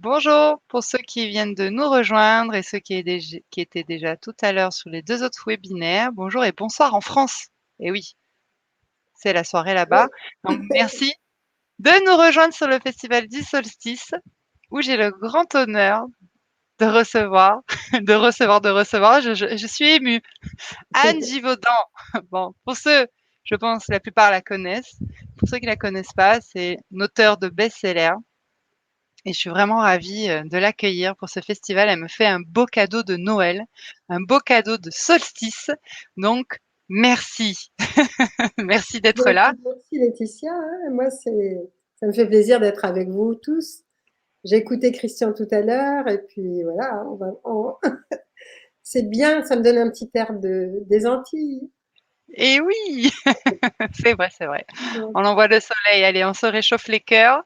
Bonjour pour ceux qui viennent de nous rejoindre et ceux qui étaient déjà tout à l'heure sur les 2 autres webinaires. Bonjour et bonsoir en France. Et oui, c'est la soirée là-bas. Oui, Donc merci de nous rejoindre sur le festival du solstice où j'ai le grand honneur de recevoir de recevoir, je suis émue, Anne Givaudan. Bon, pour ceux, je pense la plupart la connaissent. Pour ceux qui la connaissent pas, c'est une auteure de best-seller. Et je suis vraiment ravie, de l'accueillir pour ce festival. Elle me fait un beau cadeau de Noël, un beau cadeau de solstice, donc merci. Merci d'être bah, là. écoute, merci Laetitia, hein. Moi, ça me fait plaisir d'être avec vous tous. J'ai écouté Christian tout à l'heure et puis voilà, c'est bien, ça me donne un petit air des Antilles. Et oui, c'est vrai, c'est vrai. Donc, On envoie le soleil, allez, on se réchauffe les cœurs.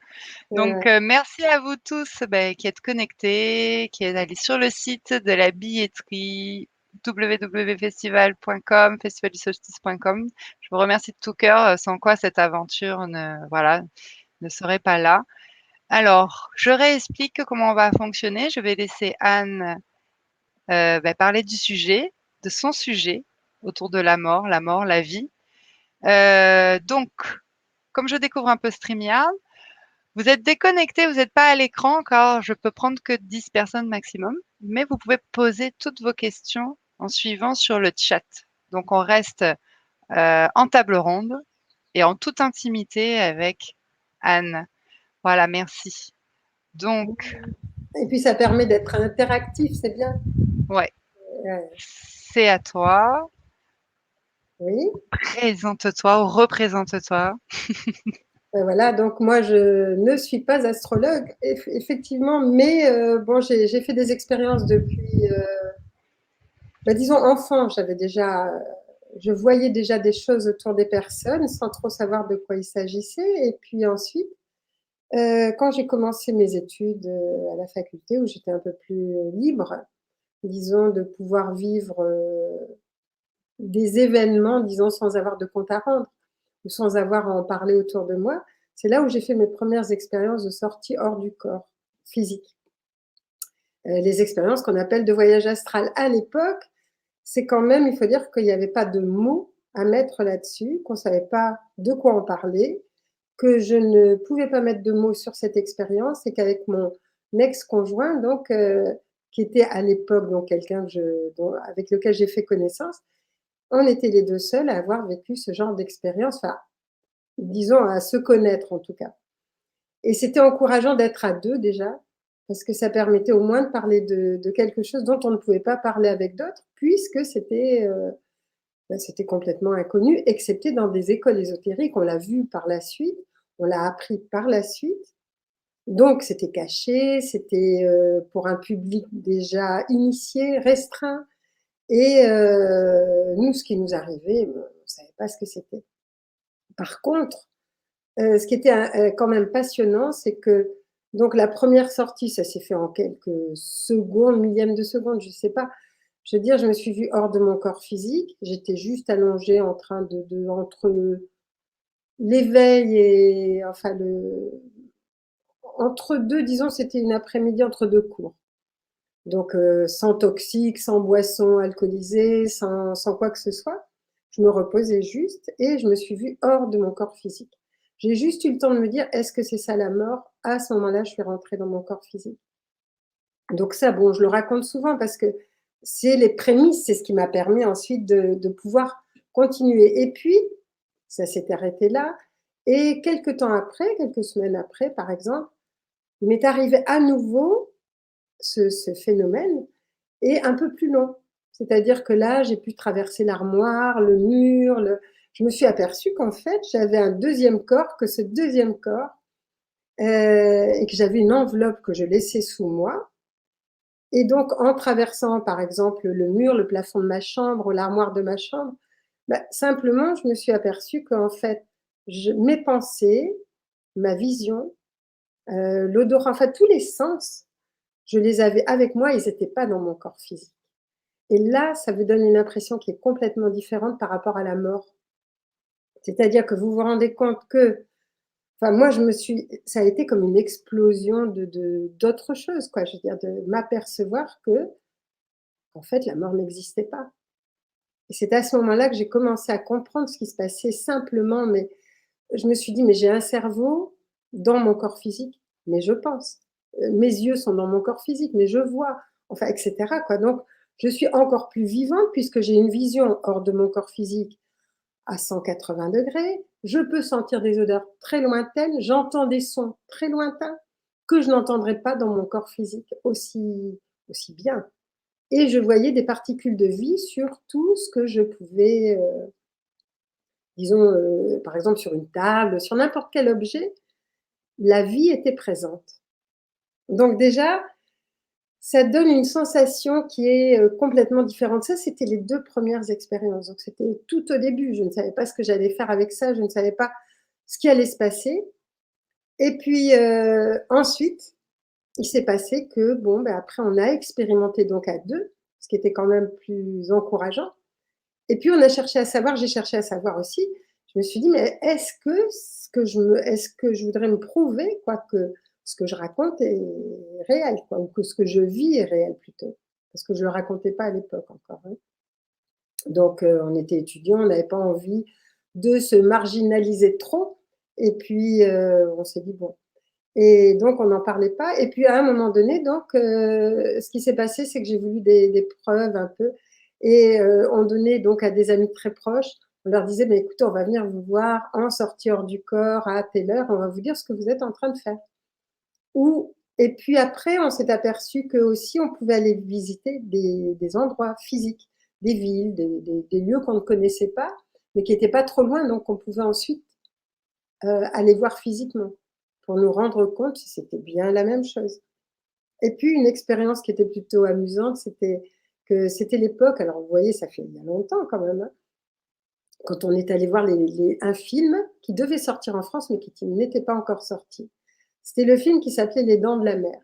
Donc, voilà. merci à vous tous, qui êtes connectés, qui êtes allés sur le site de la billetterie www.festival.com, festivaldusolstice.com. Je vous remercie de tout cœur, sans quoi cette aventure ne serait pas là. Alors, je réexplique comment on va fonctionner. Je vais laisser Anne, parler du sujet, de son sujet autour de la mort, la vie. Donc, comme je découvre un peu StreamYard, vous êtes déconnectés, vous n'êtes pas à l'écran car je peux prendre que 10 personnes maximum, mais vous pouvez poser toutes vos questions en suivant sur le chat. Donc, on reste, en table ronde et en toute intimité avec Anne. Voilà, merci. Donc, Et puis ça permet d'être interactif, c'est bien. ouais, Ouais. c'est à toi. Oui. Présente-toi ou représente-toi. Ben voilà, donc moi je ne suis pas astrologue, effectivement, mais bon, j'ai fait des expériences depuis, disons enfant, je voyais déjà des choses autour des personnes sans trop savoir de quoi il s'agissait. Et puis ensuite, quand j'ai commencé mes études à la faculté, où j'étais un peu plus libre, disons, de pouvoir vivre des événements, disons, sans avoir de compte à rendre ou sans avoir à en parler autour de moi, c'est là où j'ai fait mes premières expériences de sortie hors du corps physique. Les expériences qu'on appelle de voyage astral. À l'époque, c'est quand même, il faut dire qu'il n'y avait pas de mots à mettre là-dessus, qu'on ne savait pas de quoi en parler, que je ne pouvais pas mettre de mots sur cette expérience et qu'avec mon ex-conjoint, donc, qui était à l'époque donc quelqu'un avec lequel j'ai fait connaissance, on était les deux seuls à avoir vécu ce genre d'expérience, enfin, disons à se connaître en tout cas. Et c'était encourageant d'être à deux déjà, parce que ça permettait au moins de parler de quelque chose dont on ne pouvait pas parler avec d'autres, puisque c'était complètement inconnu, excepté dans des écoles ésotériques. On l'a vu par la suite, on l'a appris par la suite. Donc c'était caché, c'était pour un public déjà initié, restreint. Et nous, ce qui nous arrivait, on ne savait pas ce que c'était. Par contre, ce qui était quand même passionnant, c'est que donc la première sortie, ça s'est fait en quelques secondes, millièmes de seconde, je ne sais pas. Je veux dire, je me suis vue hors de mon corps physique. J'étais juste allongée en train entre l'éveil et enfin entre deux, disons, c'était une après-midi entre deux cours. Donc sans toxique, sans boisson alcoolisée, sans quoi que ce soit. Je me reposais juste et je me suis vue hors de mon corps physique. J'ai juste eu le temps de me dire, est-ce que c'est ça la mort? À ce moment-là, je suis rentrée dans mon corps physique. Donc ça, bon, je le raconte souvent parce que c'est les prémices, c'est ce qui m'a permis ensuite de pouvoir continuer. Et puis, ça s'est arrêté là. Et quelques temps après, quelques semaines après, par exemple, il m'est arrivé à nouveau ce phénomène et un peu plus long. C'est-à-dire que là, j'ai pu traverser l'armoire, le mur. Je me suis aperçue qu'en fait, j'avais un deuxième corps, que ce deuxième corps, et que j'avais une enveloppe que je laissais sous moi. Et donc, en traversant, par exemple, le mur, le plafond de ma chambre, l'armoire de ma chambre, simplement, je me suis aperçue qu'en fait, mes pensées, ma vision, l'odorat, enfin, tous les sens, je les avais avec moi, ils n'étaient pas dans mon corps physique. Et là, ça vous donne une impression qui est complètement différente par rapport à la mort. C'est-à-dire que vous vous rendez compte que Enfin, moi, ça a été comme une explosion d'autres choses, quoi. Je veux dire, de m'apercevoir que, en fait, la mort n'existait pas. Et c'est à ce moment-là que j'ai commencé à comprendre ce qui se passait simplement, mais je me suis dit, mais j'ai un cerveau dans mon corps physique, mais je pense. Mes yeux sont dans mon corps physique, mais je vois, enfin, etc., quoi. Donc, je suis encore plus vivante puisque j'ai une vision hors de mon corps physique à 180 degrés. Je peux sentir des odeurs très lointaines, j'entends des sons très lointains que je n'entendrais pas dans mon corps physique aussi bien. Et je voyais des particules de vie sur tout ce que je pouvais, disons, par exemple sur une table, sur n'importe quel objet, la vie était présente. Donc déjà, ça donne une sensation qui est complètement différente. Ça, c'était les 2 premières expériences. Donc c'était tout au début. Je ne savais pas ce que j'allais faire avec ça, je ne savais pas ce qui allait se passer. Et puis ensuite, il s'est passé que bon, ben, après on a expérimenté donc à 2, ce qui était quand même plus encourageant. Et puis on a cherché à savoir, j'ai cherché à savoir aussi. Je me suis dit, mais est-ce que je voudrais me prouver quoi que ce que je raconte est réel, quoi, ou que ce que je vis est réel plutôt, parce que je le racontais pas à l'époque encore. Hein. Donc on était étudiants, on n'avait pas envie de se marginaliser trop. Et puis on s'est dit bon. Et donc on n'en parlait pas. Et puis à un moment donné, donc ce qui s'est passé, c'est que j'ai voulu des preuves un peu. Et on donnait donc à des amis très proches. On leur disait, mais écoutez, on va venir vous voir en sortie hors du corps à telle heure. On va vous dire ce que vous êtes en train de faire. Et puis après, on s'est aperçu que aussi on pouvait aller visiter des endroits physiques, des villes, des lieux qu'on ne connaissait pas, mais qui n'étaient pas trop loin, donc on pouvait ensuite aller voir physiquement pour nous rendre compte si c'était bien la même chose. Et puis une expérience qui était plutôt amusante, c'était que c'était l'époque, alors vous voyez, ça fait il y a longtemps quand même, hein, quand on est allé voir un film qui devait sortir en France, mais qui n'était pas encore sorti. C'était le film qui s'appelait Les Dents de la Mer.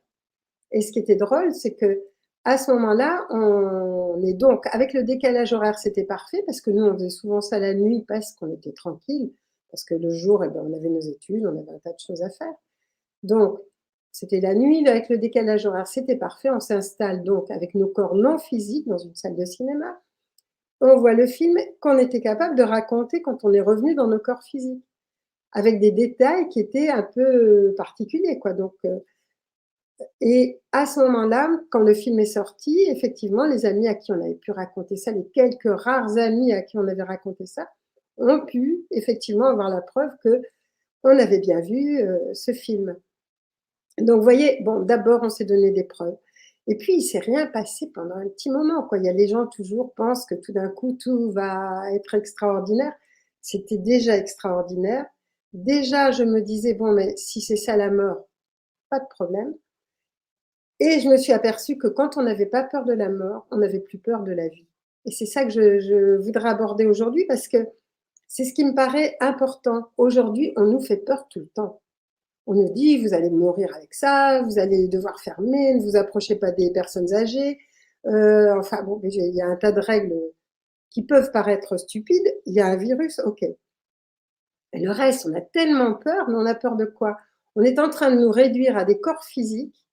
Et ce qui était drôle, c'est que à ce moment-là, on est donc avec le décalage horaire, c'était parfait parce que nous, on faisait souvent ça la nuit parce qu'on était tranquille, parce que le jour, eh ben, on avait nos études, on avait un tas de choses à faire. Donc, c'était la nuit avec le décalage horaire, c'était parfait. On s'installe donc avec nos corps non physiques dans une salle de cinéma. On voit le film qu'on était capable de raconter quand on est revenu dans nos corps physiques, avec des détails qui étaient un peu particuliers, quoi. Donc, et à ce moment-là, quand le film est sorti, effectivement, les amis à qui on avait pu raconter ça, les quelques rares amis à qui on avait raconté ça, ont pu effectivement avoir la preuve que on avait bien vu ce film. Donc, vous voyez, bon, d'abord, on s'est donné des preuves. Et puis, il s'est rien passé pendant un petit moment, quoi. Il y a les gens toujours pensent que tout d'un coup, tout va être extraordinaire. C'était déjà extraordinaire. Déjà, je me disais, bon, mais si c'est ça la mort, pas de problème. Et je me suis aperçue que quand on n'avait pas peur de la mort, on n'avait plus peur de la vie. Et c'est ça que je voudrais aborder aujourd'hui parce que c'est ce qui me paraît important. Aujourd'hui, on nous fait peur tout le temps. On nous dit, vous allez mourir avec ça, vous allez devoir fermer, ne vous approchez pas des personnes âgées. Enfin bon, il y a un tas de règles qui peuvent paraître stupides. Il y a un virus, ok. Et le reste, on a tellement peur, mais on a peur de quoi? On est en train de nous réduire à des corps physiques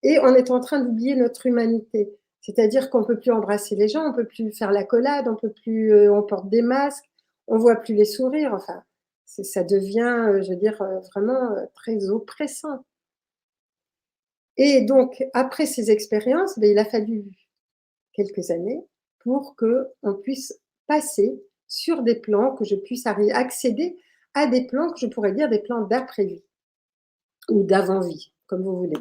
et on est en train d'oublier notre humanité. C'est-à-dire qu'on ne peut plus embrasser les gens, on ne peut plus faire l'accolade, on peut plus, on porte des masques, on ne voit plus les sourires. Enfin, ça devient, je veux dire, vraiment très oppressant. Et donc, après ces expériences, ben, il a fallu quelques années pour qu'on puisse passer sur des plans, que je puisse accéder à des plans que je pourrais dire des plans d'après-vie ou d'avant-vie, comme vous voulez.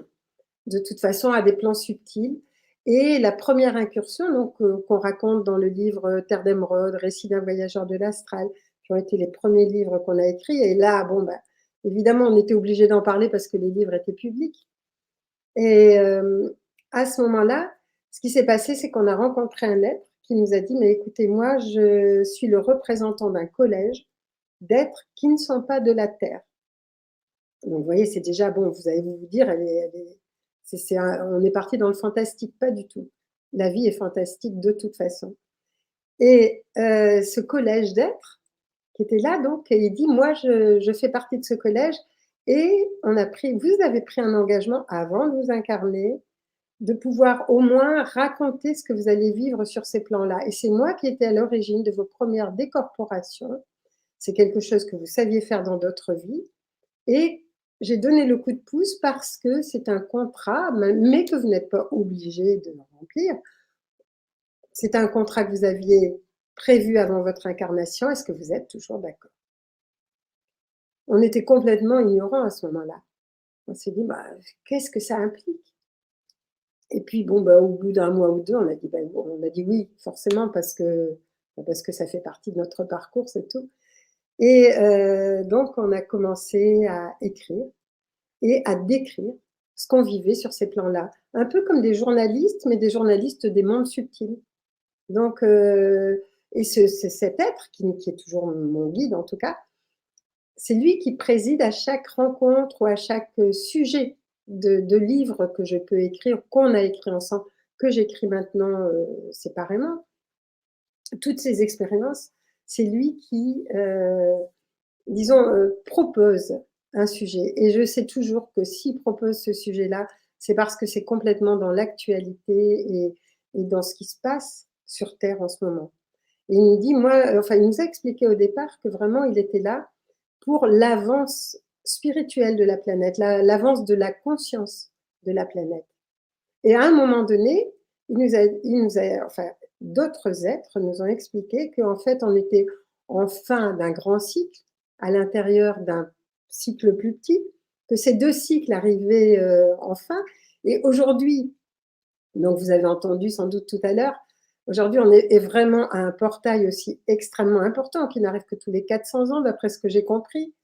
De toute façon, à des plans subtils. Et la première incursion, donc, qu'on raconte dans le livre Terre d'émeraude, Récit d'un voyageur de l'astral, qui ont été les premiers livres qu'on a écrits. Et là, bon, bah, évidemment, on était obligé d'en parler parce que les livres étaient publics. Et à ce moment-là, ce qui s'est passé, c'est qu'on a rencontré un être qui nous a dit, mais écoutez, moi, je suis le représentant d'un collège d'êtres qui ne sont pas de la Terre. Donc, vous voyez, c'est déjà, bon, vous allez vous dire, on est parti dans le fantastique, pas du tout. La vie est fantastique de toute façon. Et ce collège d'êtres qui était là, donc, et il dit, moi, je fais partie de ce collège Et vous avez pris un engagement avant de vous incarner, de pouvoir au moins raconter ce que vous allez vivre sur ces plans-là. Et c'est moi qui étais à l'origine de vos premières décorporations. C'est quelque chose que vous saviez faire dans d'autres vies. Et j'ai donné le coup de pouce parce que c'est un contrat, mais que vous n'êtes pas obligé de le remplir. C'est un contrat que vous aviez prévu avant votre incarnation. Est-ce que vous êtes toujours d'accord? On était complètement ignorants à ce moment-là. On s'est dit, bah, qu'est-ce que ça implique? Et puis, bon, bah, au bout d'un mois ou deux, on a dit oui, forcément, parce que ça fait partie de notre parcours, c'est tout. Et donc, on a commencé à écrire et à décrire ce qu'on vivait sur ces plans-là. Un peu comme des journalistes, mais des journalistes des mondes subtils. Donc, et cet être, qui est toujours mon guide en tout cas, c'est lui qui préside à chaque rencontre ou à chaque sujet de livre que je peux écrire, qu'on a écrit ensemble, que j'écris maintenant séparément. Toutes ces expériences, c'est lui qui, disons, propose un sujet. Et je sais toujours que s'il propose ce sujet-là, c'est parce que c'est complètement dans l'actualité et dans ce qui se passe sur Terre en ce moment. Et il nous dit, il nous a expliqué au départ que vraiment il était là pour l'avance spirituelle de la planète, l'avance de la conscience de la planète. Et à un moment donné, enfin, d'autres êtres nous ont expliqué qu'en fait, on était en fin d'un grand cycle, à l'intérieur d'un cycle plus petit, que ces deux cycles arrivaient en fin. Et aujourd'hui, donc vous avez entendu sans doute tout à l'heure, aujourd'hui on est vraiment à un portail aussi extrêmement important qui n'arrive que tous les 400 ans d'après ce que j'ai compris,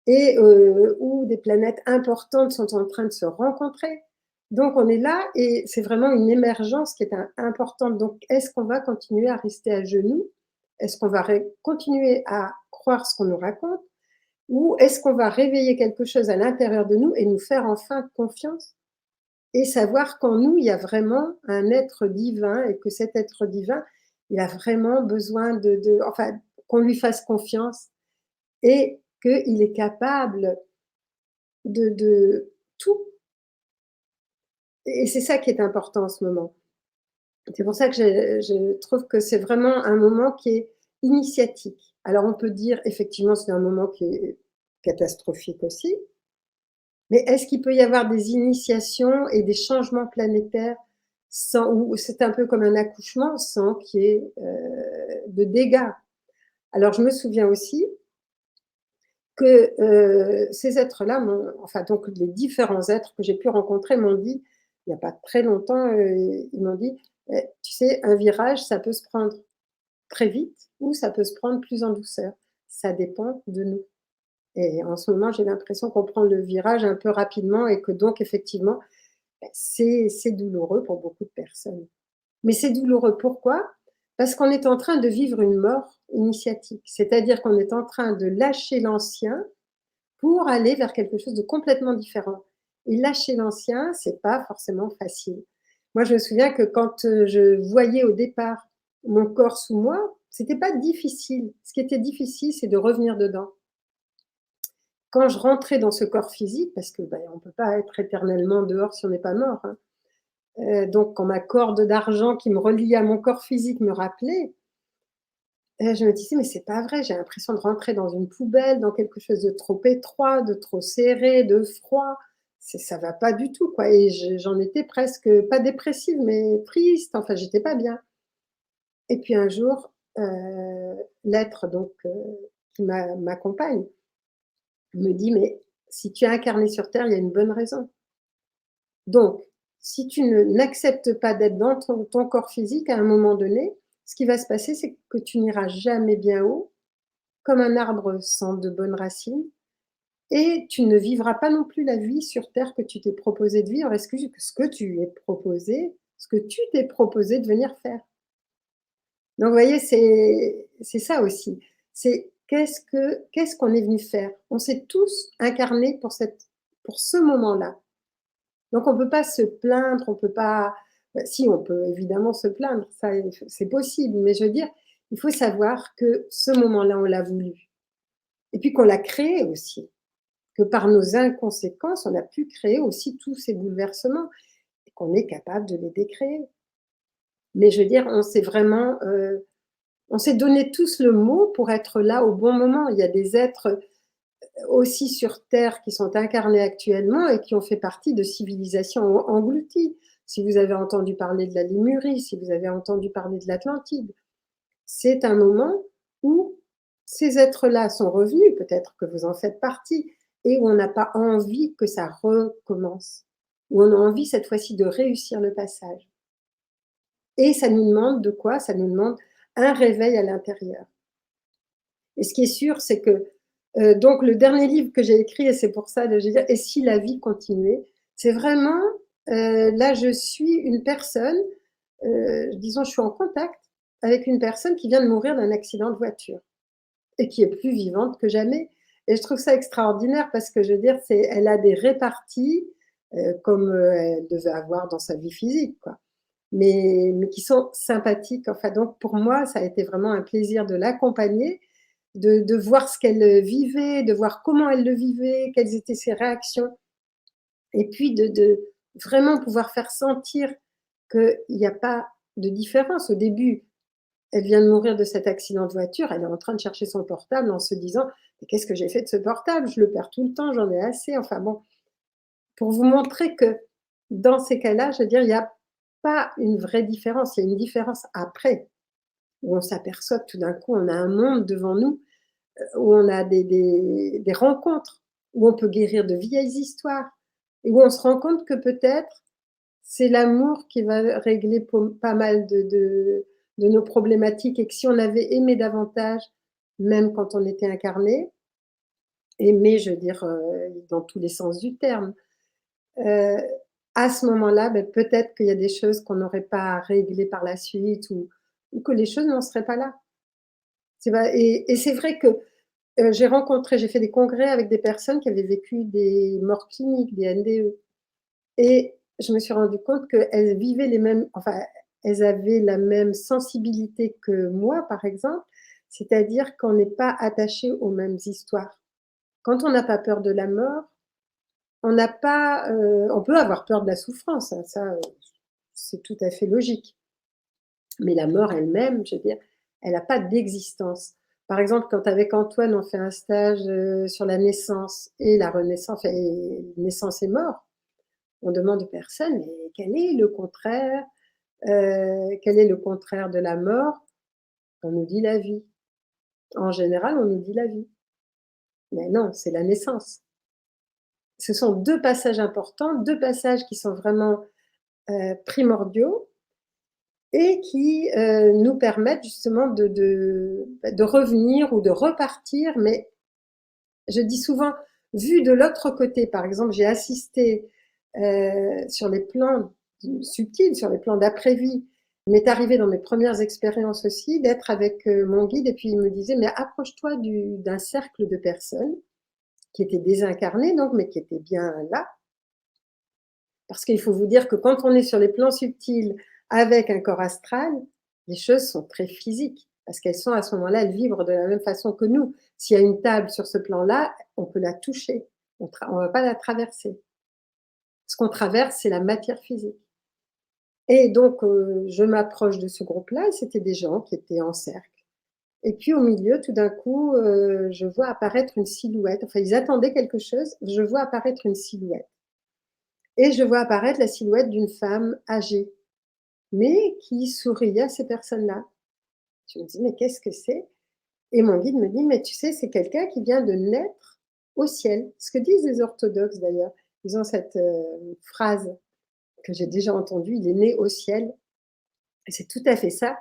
et où des planètes importantes sont en train de se rencontrer. Donc on est là et c'est vraiment une émergence qui est importante. Donc est-ce qu'on va continuer à rester à genoux? Est-ce qu'on va continuer à croire ce qu'on nous raconte? Ou est-ce qu'on va réveiller quelque chose à l'intérieur de nous et nous faire enfin confiance et savoir qu'en nous, il y a vraiment un être divin et que cet être divin, il a vraiment besoin enfin, qu'on lui fasse confiance et qu'il est capable de tout. Et c'est ça qui est important en ce moment. C'est pour ça que je trouve que c'est vraiment un moment qui est initiatique. Alors on peut dire effectivement c'est un moment qui est catastrophique aussi, mais est-ce qu'il peut y avoir des initiations et des changements planétaires ou c'est un peu comme un accouchement sans qu'il y ait de dégâts? Alors je me souviens aussi que ces êtres-là, enfin donc les différents êtres que j'ai pu rencontrer m'ont dit, il n'y a pas très longtemps, ils m'ont dit, tu sais, un virage, ça peut se prendre très vite ou ça peut se prendre plus en douceur. Ça dépend de nous. Et en ce moment, j'ai l'impression qu'on prend le virage un peu rapidement et que donc effectivement, c'est douloureux pour beaucoup de personnes. Mais c'est douloureux pourquoi? Parce qu'on est en train de vivre une mort initiatique. C'est-à-dire qu'on est en train de lâcher l'ancien pour aller vers quelque chose de complètement différent. Et lâcher l'ancien, c'est pas forcément facile. Moi, je me souviens que quand je voyais au départ mon corps sous moi, c'était pas difficile. Ce qui était difficile, c'est de revenir dedans. Quand je rentrais dans ce corps physique, parce que on peut pas être éternellement dehors si on n'est pas mort, hein. Donc quand ma corde d'argent qui me reliait à mon corps physique me rappelait, je me disais: «Mais c'est pas vrai, j'ai l'impression de rentrer dans une poubelle, dans quelque chose de trop étroit, de trop serré, de froid. Ça va pas du tout, quoi» et j'en étais presque, pas dépressive, mais triste, enfin, j'étais pas bien et puis un jour, l'être donc qui m'accompagne me dit: «Mais si tu es incarné sur terre, il y a une bonne raison. Donc si tu n'acceptes pas d'être dans ton corps physique, à un moment donné, ce qui va se passer, c'est que tu n'iras jamais bien haut, comme un arbre sans de bonnes racines et tu ne vivras pas non plus la vie sur terre que tu t'es proposé de vivre et ce que tu es proposé, ce que tu t'es proposé de venir faire». Donc vous voyez, c'est ça aussi. C'est qu'est-ce qu'on est venu faire? On s'est tous incarnés pour ce moment-là. Donc on peut pas se plaindre, on peut pas si on peut évidemment se plaindre, ça c'est possible, mais je veux dire, il faut savoir que ce moment-là, on l'a voulu et puis qu'on l'a créé aussi. que par nos inconséquences, on a pu créer aussi tous ces bouleversements et qu'on est capable de les décréer. Mais je veux dire, on s'est donné tous le mot pour être là au bon moment. Il y a des êtres aussi sur Terre qui sont incarnés actuellement et qui ont fait partie de civilisations englouties. Si vous avez entendu parler de la Lémurie, si vous avez entendu parler de l'Atlantide, c'est un moment où ces êtres-là sont revenus, peut-être que vous en faites partie, et où on n'a pas envie que ça recommence, où on a envie cette fois-ci de réussir le passage. Et ça nous demande de quoi? Ça nous demande un réveil à l'intérieur. Et ce qui est sûr, c'est que donc le dernier livre que j'ai écrit, et c'est pour ça que je dis, et si la vie continuait, c'est vraiment, là je suis une personne, disons je suis en contact avec une personne qui vient de mourir d'un accident de voiture et qui est plus vivante que jamais. Et je trouve ça extraordinaire parce que je veux dire, elle a des réparties comme elle devait avoir dans sa vie physique, quoi. Mais qui sont sympathiques. Enfin, donc pour moi, ça a été vraiment un plaisir de l'accompagner, de voir ce qu'elle vivait, de voir comment elle le vivait, quelles étaient ses réactions, et puis de vraiment pouvoir faire sentir qu'il n'y a pas de différence. Au début, elle vient de mourir de cet accident de voiture, elle est en train de chercher son portable en se disant mais qu'est-ce que j'ai fait de ce portable? Je le perds tout le temps, j'en ai assez. Enfin bon, pour vous montrer que dans ces cas-là, je veux dire, il n'y a pas une vraie différence, il y a une différence après, où on s'aperçoit que tout d'un coup, on a un monde devant nous, où on a des rencontres, où on peut guérir de vieilles histoires, et où on se rend compte que peut-être c'est l'amour qui va régler pas mal de nos problématiques, et que si on avait aimé davantage, même quand on était incarné, aimé, je veux dire, dans tous les sens du terme, euh, à ce moment-là, ben, peut-être qu'il y a des choses qu'on n'aurait pas réglées par la suite, ou que les choses n'en seraient pas là. Et c'est vrai que j'ai fait des congrès avec des personnes qui avaient vécu des morts cliniques, des NDE. Et je me suis rendu compte qu'elles vivaient enfin, elles avaient la même sensibilité que moi, par exemple, c'est-à-dire qu'on n'est pas attaché aux mêmes histoires. Quand on n'a pas peur de la mort, on peut avoir peur de la souffrance, hein, ça, c'est tout à fait logique. Mais la mort elle-même, je veux dire, elle n'a pas d'existence. Par exemple, quand avec Antoine, on fait un stage sur la naissance et la renaissance, et naissance et mort, on demande aux personnes, mais quel est le contraire? Quel est le contraire de la mort? On nous dit la vie. En général, on nous dit la vie. Mais non, c'est la naissance. Ce sont deux passages importants, deux passages qui sont vraiment primordiaux et qui nous permettent justement de revenir ou de repartir. Mais je dis souvent, vu de l'autre côté, par exemple, j'ai assisté sur les plans subtils, sur les plans d'après-vie. Il m'est arrivé dans mes premières expériences aussi d'être avec mon guide et puis il me disait, mais approche-toi d'un cercle de personnes qui étaient désincarnées, donc, mais qui étaient bien là. Parce qu'il faut vous dire que quand on est sur les plans subtils avec un corps astral, les choses sont très physiques. Parce qu'elles sont à ce moment-là, elles vibrent de la même façon que nous. S'il y a une table sur ce plan-là, on peut la toucher. On ne va pas la traverser. Ce qu'on traverse, c'est la matière physique. Et donc, je m'approche de ce groupe-là, et c'était des gens qui étaient en cercle. Et puis au milieu, tout d'un coup, je vois apparaître une silhouette. Enfin, ils attendaient quelque chose. Je vois apparaître une silhouette. Et je vois apparaître la silhouette d'une femme âgée, mais qui souriait à ces personnes-là. Je me dis, mais qu'est-ce que c'est? Et mon guide me dit, mais tu sais, c'est quelqu'un qui vient de naître au ciel. Ce que disent les orthodoxes d'ailleurs. Ils ont cette phrase que j'ai déjà entendue, il est né au ciel. Et c'est tout à fait ça.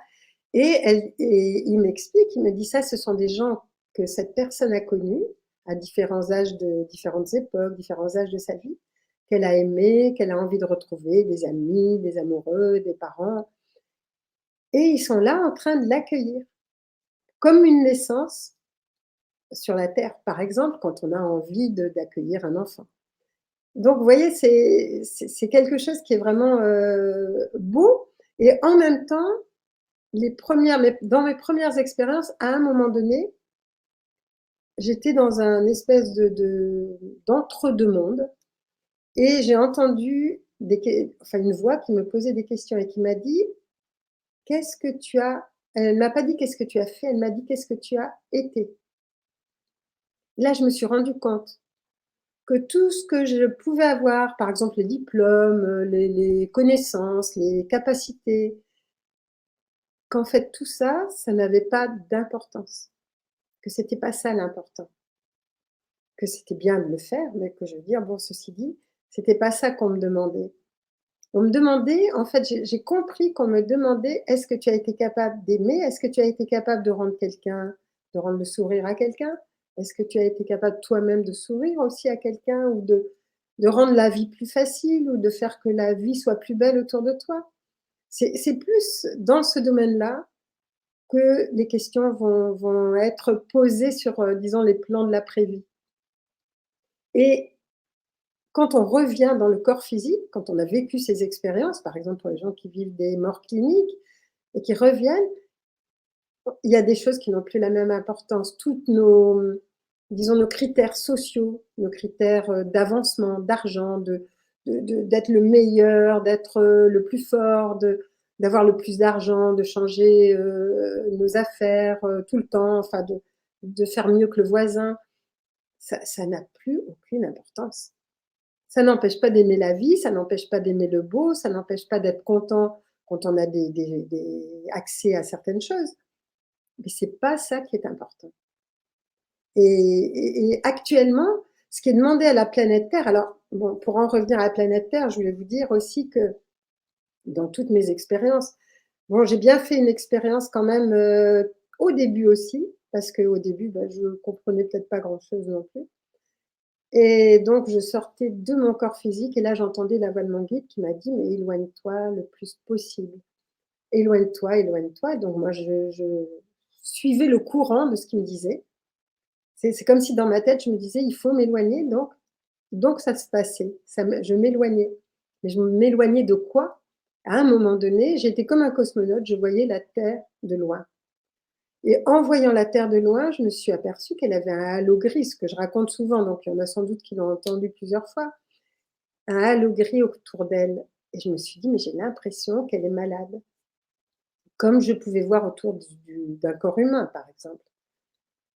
Et il m'explique, il me dit ça, ce sont des gens que cette personne a connus à différents âges de différentes époques, différents âges de sa vie, qu'elle a aimé, qu'elle a envie de retrouver, des amis, des amoureux, des parents. Et ils sont là en train de l'accueillir, comme une naissance sur la terre, par exemple, quand on a envie d'accueillir un enfant. Donc, vous voyez, c'est quelque chose qui est vraiment beau. Et en même temps, dans mes premières expériences, à un moment donné, j'étais dans un espèce d'entre-deux mondes et j'ai entendu enfin, une voix qui me posait des questions et qui m'a dit, qu'est-ce que tu as, elle m'a pas dit qu'est-ce que tu as fait, elle m'a dit qu'est-ce que tu as été. Là, je me suis rendu compte que tout ce que je pouvais avoir, par exemple les diplômes, les connaissances, les capacités, qu'en fait tout ça, ça n'avait pas d'importance, que c'était pas ça l'important, que c'était bien de le faire, mais que je veux dire, bon, ceci dit, c'était pas ça qu'on me demandait. On me demandait, en fait, j'ai compris qu'on me demandait, est-ce que tu as été capable d'aimer? Est-ce que tu as été capable de rendre le sourire à quelqu'un? Est-ce que tu as été capable toi-même de sourire aussi à quelqu'un ou de rendre la vie plus facile ou de faire que la vie soit plus belle autour de toi? C'est plus dans ce domaine-là que les questions vont être posées sur, disons, les plans de l'après-vie. Et quand on revient dans le corps physique, quand on a vécu ces expériences, par exemple pour les gens qui vivent des morts cliniques et qui reviennent, il y a des choses qui n'ont plus la même importance. Toutes nos, disons, nos critères sociaux, nos critères d'avancement, d'argent, d'être le meilleur, d'être le plus fort, d'avoir le plus d'argent, de changer nos affaires tout le temps, enfin de faire mieux que le voisin, ça n'a plus aucune importance. Ça n'empêche pas d'aimer la vie, ça n'empêche pas d'aimer le beau, ça n'empêche pas d'être content quand on a accès à certaines choses. Mais c'est pas ça qui est important. Et actuellement, ce qui est demandé à la planète Terre, alors bon, pour en revenir à la planète Terre, je voulais vous dire aussi que dans toutes mes expériences, bon, j'ai bien fait une expérience quand même au début aussi, parce qu'au début, ben, je comprenais peut-être pas grand-chose non plus. Et donc, je sortais de mon corps physique et là, j'entendais la voix de mon guide qui m'a dit, mais éloigne-toi le plus possible. Éloigne-toi, éloigne-toi. Donc, moi, je suivais le courant de ce qu'il me disait. C'est comme si dans ma tête, je me disais, il faut m'éloigner. Donc, ça se passait. Je m'éloignais. Mais je m'éloignais de quoi? À un moment donné, j'étais comme un cosmonaute, je voyais la Terre de loin. Et en voyant la Terre de loin, je me suis aperçue qu'elle avait un halo gris, ce que je raconte souvent, donc il y en a sans doute qui l'ont entendu plusieurs fois, un halo gris autour d'elle. Et je me suis dit, mais j'ai l'impression qu'elle est malade, comme je pouvais voir autour d'un corps humain, par exemple,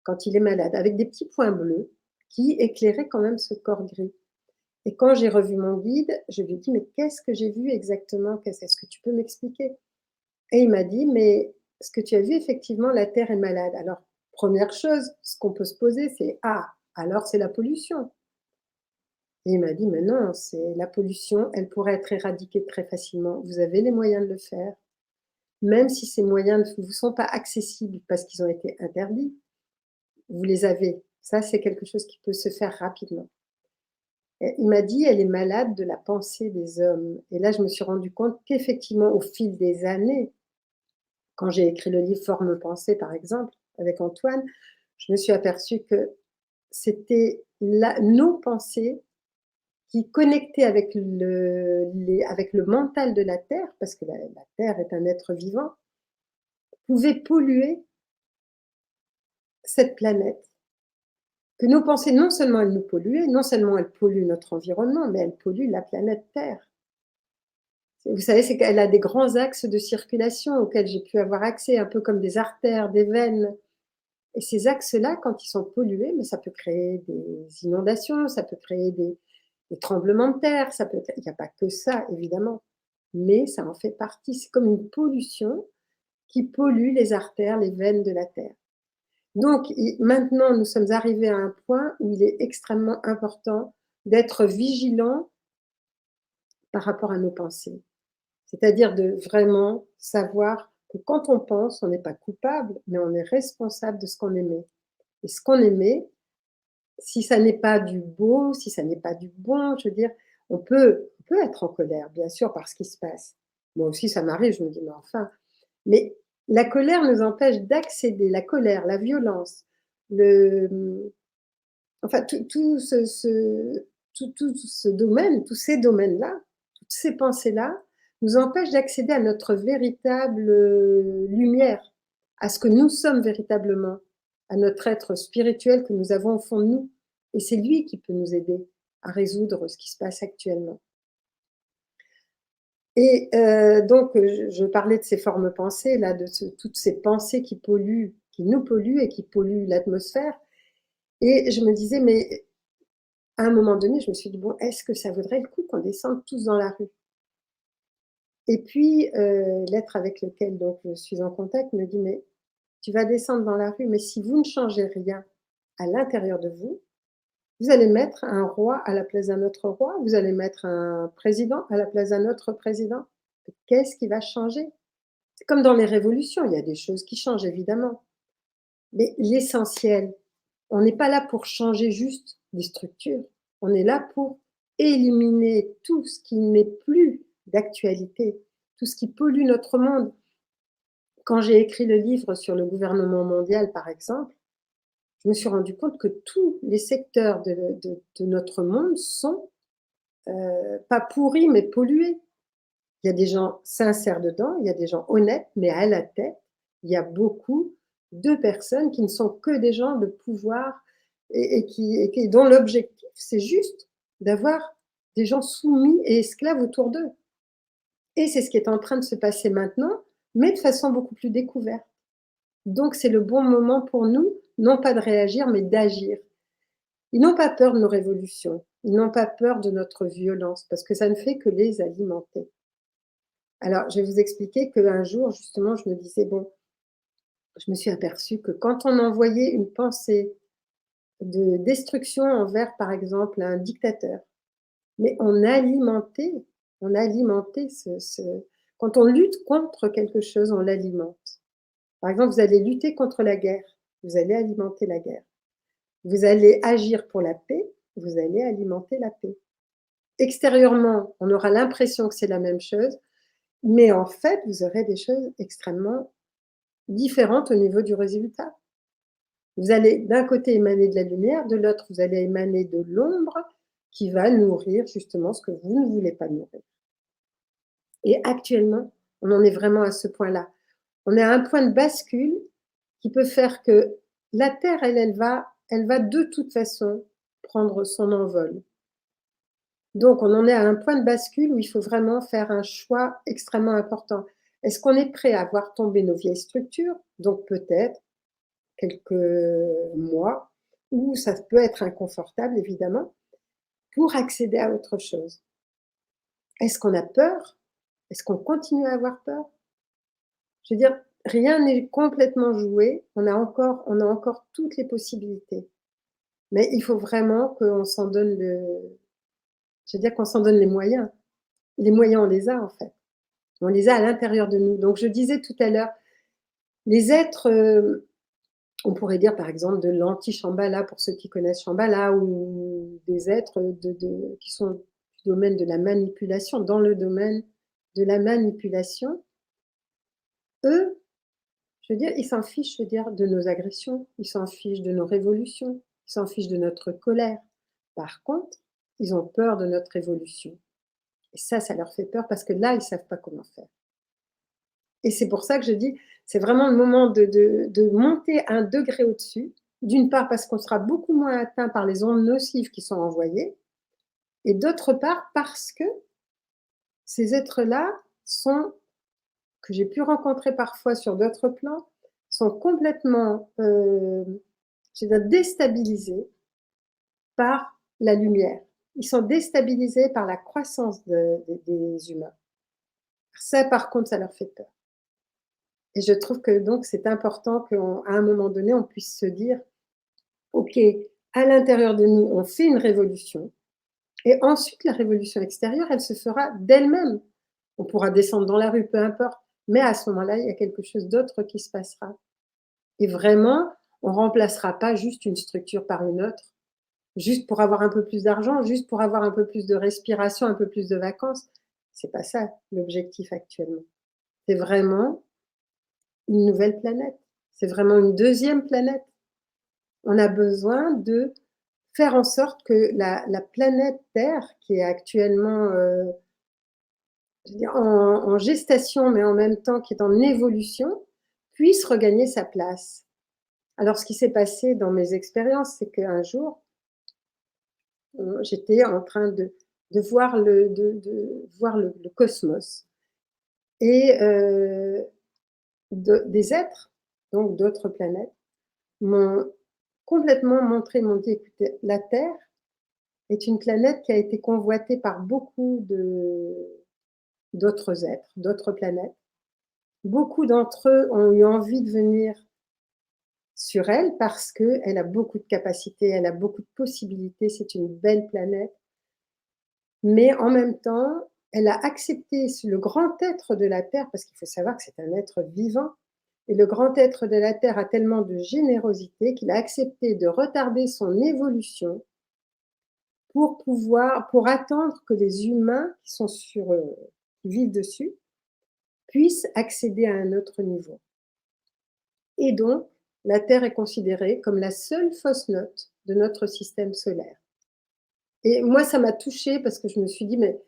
quand il est malade, avec des petits points bleus qui éclairaient quand même ce corps gris. Et quand j'ai revu mon guide, je lui ai dit, mais qu'est-ce que j'ai vu exactement? Est-ce que tu peux m'expliquer? Et il m'a dit, mais ce que tu as vu, effectivement, la Terre est malade. Alors, première chose, ce qu'on peut se poser, c'est, ah, alors c'est la pollution. Et il m'a dit, mais non, c'est la pollution, elle pourrait être éradiquée très facilement. Vous avez les moyens de le faire, même si ces moyens ne vous sont pas accessibles parce qu'ils ont été interdits, vous les avez. Ça, c'est quelque chose qui peut se faire rapidement. Et il m'a dit, elle est malade de la pensée des hommes. Et là, je me suis rendu compte qu'effectivement, au fil des années, quand j'ai écrit le livre Forme-Pensée, par exemple, avec Antoine, je me suis aperçue que c'était nos pensées qui, connectées avec le mental de la Terre, parce que la Terre est un être vivant, pouvaient polluer cette planète. Que nos pensées, non seulement elles nous polluaient, non seulement elles polluent notre environnement, mais elles polluent la planète Terre. Vous savez, c'est qu'elle a des grands axes de circulation auxquels j'ai pu avoir accès, un peu comme des artères, des veines. Et ces axes-là, quand ils sont pollués, mais ça peut créer des inondations, ça peut créer des tremblements de terre, il n'y a pas que ça, évidemment, mais ça en fait partie. C'est comme une pollution qui pollue les artères, les veines de la terre. Donc maintenant, nous sommes arrivés à un point où il est extrêmement important d'être vigilant par rapport à nos pensées. C'est-à-dire de vraiment savoir que quand on pense, on n'est pas coupable, mais on est responsable de ce qu'on émet. Et ce qu'on émet, si ça n'est pas du beau, si ça n'est pas du bon, je veux dire, on peut être en colère, bien sûr, par ce qui se passe. Moi aussi, ça m'arrive, je me dis, mais enfin. Mais la colère nous empêche d'accéder, la colère, la violence, enfin, tout ce domaine, tous ces domaines-là, toutes ces pensées-là, nous empêchent d'accéder à notre véritable lumière, à ce que nous sommes véritablement. à notre être spirituel que nous avons au fond de nous. Et c'est lui qui peut nous aider à résoudre ce qui se passe actuellement. Et donc, je parlais de ces formes pensées, là, toutes ces pensées qui polluent, qui nous polluent et qui polluent l'atmosphère. Et je me disais, mais à un moment donné, je me suis dit, bon, est-ce que ça vaudrait le coup qu'on descende tous dans la rue? Et puis, l'être avec lequel donc, je suis en contact me dit, mais tu vas descendre dans la rue, mais si vous ne changez rien à l'intérieur de vous, vous allez mettre un roi à la place d'un autre roi, vous allez mettre un président à la place d'un autre président. Qu'est-ce qui va changer? C'est comme dans les révolutions, il y a des choses qui changent évidemment. Mais l'essentiel, on n'est pas là pour changer juste des structures, on est là pour éliminer tout ce qui n'est plus d'actualité, tout ce qui pollue notre monde. Quand j'ai écrit le livre sur le gouvernement mondial, par exemple, je me suis rendu compte que tous les secteurs de notre monde sont pas pourris, mais pollués. Il y a des gens sincères dedans, il y a des gens honnêtes, mais à la tête, il y a beaucoup de personnes qui ne sont que des gens de pouvoir et dont l'objectif, c'est juste d'avoir des gens soumis et esclaves autour d'eux. Et c'est ce qui est en train de se passer maintenant, mais de façon beaucoup plus découverte. Donc c'est le bon moment pour nous, non pas de réagir, mais d'agir. Ils n'ont pas peur de nos révolutions, ils n'ont pas peur de notre violence, parce que ça ne fait que les alimenter. Alors, je vais vous expliquer qu'un jour, justement, je me disais, bon, je me suis aperçue que quand on envoyait une pensée de destruction envers, par exemple, un dictateur, mais on alimentait quand on lutte contre quelque chose, on l'alimente. Par exemple, vous allez lutter contre la guerre, vous allez alimenter la guerre. Vous allez agir pour la paix, vous allez alimenter la paix. Extérieurement, on aura l'impression que c'est la même chose, mais en fait, vous aurez des choses extrêmement différentes au niveau du résultat. Vous allez d'un côté émaner de la lumière, de l'autre, vous allez émaner de l'ombre qui va nourrir justement ce que vous ne voulez pas nourrir. Et actuellement, on en est vraiment à ce point-là. On est à un point de bascule qui peut faire que la Terre, elle va de toute façon prendre son envol. Donc, on en est à un point de bascule où il faut vraiment faire un choix extrêmement important. Est-ce qu'on est prêt à voir tomber nos vieilles structures? Donc, peut-être quelques mois, où ça peut être inconfortable, évidemment, pour accéder à autre chose. Est-ce qu'on a peur? Est-ce qu'on continue à avoir peur? Je veux dire, rien n'est complètement joué. On a encore toutes les possibilités. Mais il faut vraiment qu'on s'en donne je veux dire qu'on s'en donne les moyens. Les moyens, on les a, en fait. On les a à l'intérieur de nous. Donc, je disais tout à l'heure, les êtres, on pourrait dire, par exemple, de l'anti-Shambhala, pour ceux qui connaissent Shambhala, ou des êtres qui sont du domaine de la manipulation, dans le domaine de la manipulation, eux, je veux dire, ils s'en fichent, je veux dire, de nos agressions, ils s'en fichent de nos révolutions, ils s'en fichent de notre colère. Par contre, ils ont peur de notre évolution. Et ça leur fait peur parce que là, ils ne savent pas comment faire. Et c'est pour ça que je dis, c'est vraiment le moment de monter un degré au-dessus. D'une part, parce qu'on sera beaucoup moins atteint par les ondes nocives qui sont envoyées. Et d'autre part, parce que ces êtres-là que j'ai pu rencontrer parfois sur d'autres plans, sont complètement déstabilisés par la lumière. Ils sont déstabilisés par la croissance des humains. Ça, par contre, ça leur fait peur. Et je trouve que donc c'est important qu'à un moment donné, on puisse se dire, OK, à l'intérieur de nous, on fait une révolution. Et ensuite, la révolution extérieure, elle se fera d'elle-même. On pourra descendre dans la rue, peu importe. Mais à ce moment-là, il y a quelque chose d'autre qui se passera. Et vraiment, on ne remplacera pas juste une structure par une autre, juste pour avoir un peu plus d'argent, juste pour avoir un peu plus de respiration, un peu plus de vacances. C'est pas ça l'objectif actuellement. C'est vraiment une nouvelle planète. C'est vraiment une deuxième planète. On a besoin de faire en sorte que la planète Terre, qui est actuellement en gestation, mais en même temps qui est en évolution, puisse regagner sa place. Alors, ce qui s'est passé dans mes expériences, c'est qu'un jour, j'étais en train de voir le cosmos et des êtres, donc d'autres planètes, m'ont complètement montré, m'ont dit, écoutez, la Terre est une planète qui a été convoitée par beaucoup d'autres êtres, d'autres planètes. Beaucoup d'entre eux ont eu envie de venir sur elle parce qu'elle a beaucoup de capacités, elle a beaucoup de possibilités, c'est une belle planète. Mais en même temps, elle a accepté le grand être de la Terre, parce qu'il faut savoir que c'est un être vivant, et le grand être de la Terre a tellement de générosité qu'il a accepté de retarder son évolution pour attendre que les humains qui sont qui vivent dessus puissent accéder à un autre niveau. Et donc, la Terre est considérée comme la seule fausse note de notre système solaire. Et moi, ça m'a touchée parce que je me suis dit, mais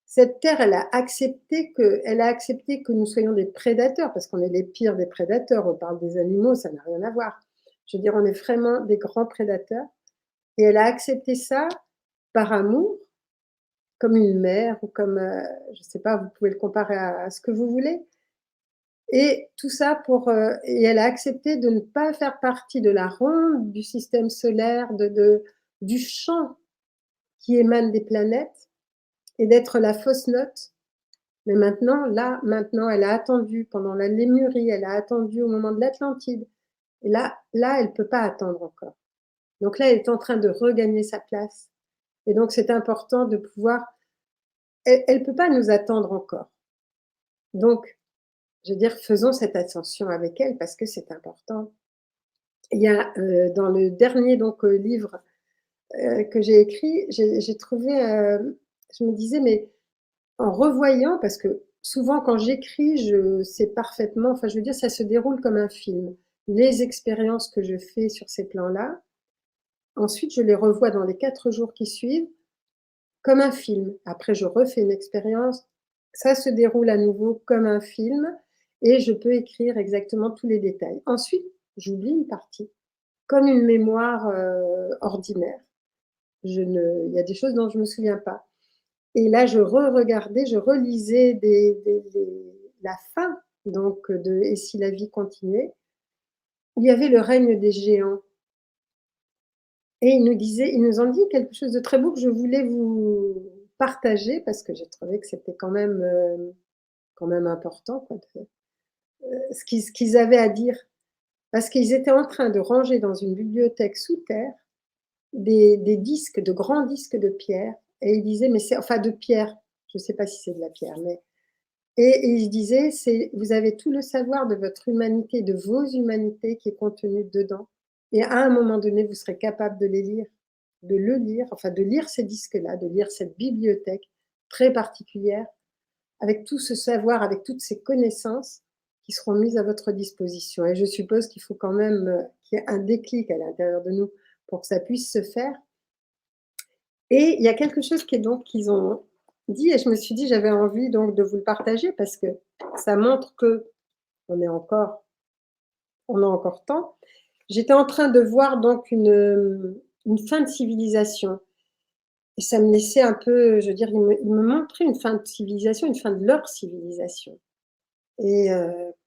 cette Terre, elle a accepté que nous soyons des prédateurs, parce qu'on est les pires des prédateurs. On parle des animaux, ça n'a rien à voir. Je veux dire, on est vraiment des grands prédateurs. Et elle a accepté ça par amour, comme une mère ou comme, je ne sais pas, vous pouvez le comparer à ce que vous voulez. Et tout ça et elle a accepté de ne pas faire partie de la ronde du système solaire, du champ qui émane des planètes et d'être la fausse note. Mais maintenant, elle a attendu pendant la Lémurie, elle a attendu au moment de l'Atlantide. Et là, elle ne peut pas attendre encore. Donc là, elle est en train de regagner sa place. Et donc, c'est important de pouvoir. Elle ne peut pas nous attendre encore. Donc, je veux dire, faisons cette ascension avec elle parce que c'est important. Il y a dans le dernier livre que j'ai écrit, j'ai trouvé, je me disais, mais en revoyant, parce que souvent quand j'écris, je sais parfaitement, enfin je veux dire, ça se déroule comme un film. Les expériences que je fais sur ces plans-là, ensuite je les revois dans les 4 jours qui suivent comme un film. Après, je refais une expérience, ça se déroule à nouveau comme un film et je peux écrire exactement tous les détails. Ensuite, j'oublie une partie, comme une mémoire ordinaire. Il y a des choses dont je ne me souviens pas. Et là, je re-regardais, je relisais la fin donc de Et si la vie continuait, où il y avait le règne des géants. Et ils nous ont dit quelque chose de très beau que je voulais vous partager parce que j'ai trouvé que c'était quand même important quoi, ce qu'ils avaient à dire. Parce qu'ils étaient en train de ranger dans une bibliothèque sous terre des disques, de grands disques de pierre. Et ils disaient, mais c'est enfin de pierre, je ne sais pas si c'est de la pierre, mais et il disait, vous avez tout le savoir de votre humanité, de vos humanités qui est contenu dedans. Et à un moment donné, vous serez capable de les lire, de le lire, enfin de lire ces disques-là, de lire cette bibliothèque très particulière, avec tout ce savoir, avec toutes ces connaissances qui seront mises à votre disposition. Et je suppose qu'il faut quand même qu'il y ait un déclic à l'intérieur de nous pour que ça puisse se faire. Et il y a quelque chose qu'ils ont dit, et je me suis dit, j'avais envie donc de vous le partager parce que ça montre que on a encore temps. J'étais en train de voir donc une fin de civilisation. Et ça me laissait un peu, je veux dire, ils me montraient une fin de civilisation, une fin de leur civilisation. Et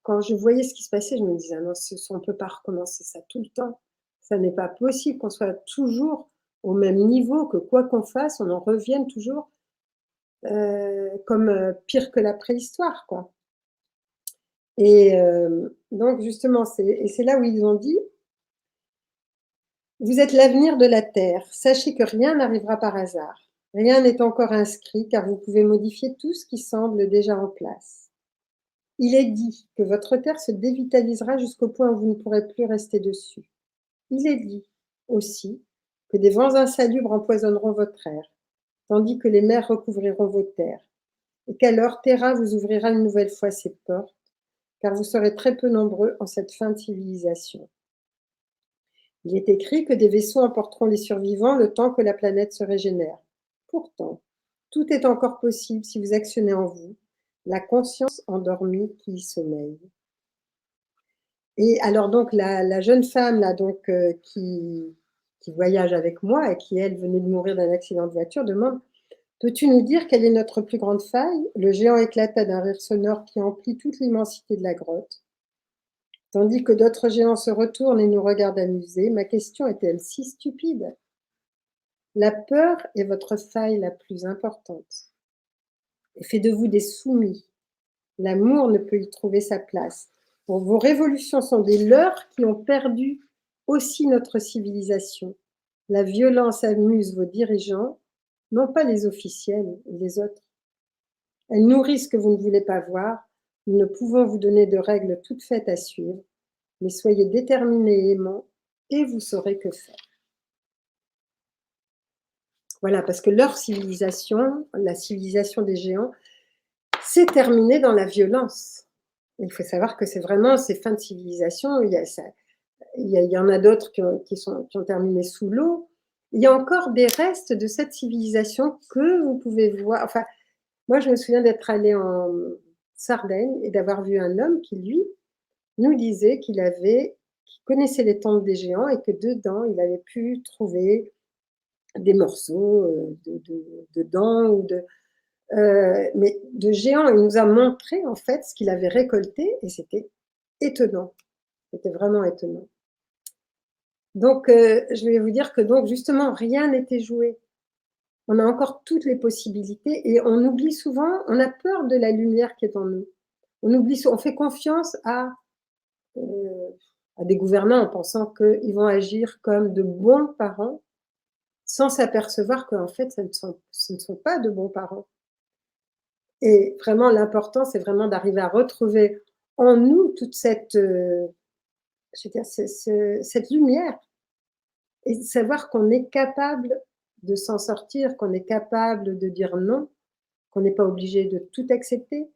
quand je voyais ce qui se passait, je me disais, ah non, on ne peut pas recommencer ça tout le temps. Ça n'est pas possible qu'on soit toujours au même niveau, que quoi qu'on fasse, on en revienne toujours comme pire que la préhistoire, quoi. Et donc justement, c'est là où ils ont dit, vous êtes l'avenir de la Terre, sachez que rien n'arrivera par hasard. Rien n'est encore inscrit car vous pouvez modifier tout ce qui semble déjà en place. Il est dit que votre Terre se dévitalisera jusqu'au point où vous ne pourrez plus rester dessus. Il est dit aussi que des vents insalubres empoisonneront votre air, tandis que les mers recouvriront vos terres, et qu'alors Terra vous ouvrira une nouvelle fois ses portes, car vous serez très peu nombreux en cette fin de civilisation. Il est écrit que des vaisseaux emporteront les survivants le temps que la planète se régénère. Pourtant, tout est encore possible si vous actionnez en vous la conscience endormie qui y sommeille. Et alors donc la jeune femme là donc qui voyage avec moi et qui elle venait de mourir d'un accident de voiture demande: «Peux-tu nous dire quelle est notre plus grande faille?» Le géant éclata d'un rire sonore qui emplit toute l'immensité de la grotte. Tandis que d'autres géants se retournent et nous regardent amusés, ma question est-elle si stupide? La peur est votre faille la plus importante et fait de vous des soumis. L'amour ne peut y trouver sa place. Bon, vos révolutions sont des leurres qui ont perdu aussi notre civilisation. La violence amuse vos dirigeants, non pas les officiels et les autres. Elles nourrissent ce que vous ne voulez pas voir. Nous ne pouvons vous donner de règles toutes faites à suivre, mais soyez déterminés et aimants, et vous saurez que faire. Voilà, parce que leur civilisation, la civilisation des géants, s'est terminée dans la violence. Il faut savoir que c'est vraiment ces fins de civilisation. Il y en a d'autres qui ont terminé sous l'eau. Il y a encore des restes de cette civilisation que vous pouvez voir. Enfin, moi, je me souviens d'être allée en Sardaigne et d'avoir vu un homme qui, lui, nous disait qu'il connaissait les tombes des géants et que dedans, il avait pu trouver des morceaux de dents mais de géants. Il nous a montré en fait ce qu'il avait récolté et c'était étonnant. C'était vraiment étonnant. Donc, je vais vous dire que donc justement, rien n'était joué. On a encore toutes les possibilités et on oublie souvent, on a peur de la lumière qui est en nous. On fait confiance à des gouvernants en pensant qu'ils vont agir comme de bons parents sans s'apercevoir qu'en fait, ce ne sont pas de bons parents. Et vraiment, l'important, c'est vraiment d'arriver à retrouver en nous toute cette, je veux dire, cette lumière et de savoir qu'on est capable de s'en sortir, qu'on est capable de dire non, qu'on n'est pas obligé de tout accepter.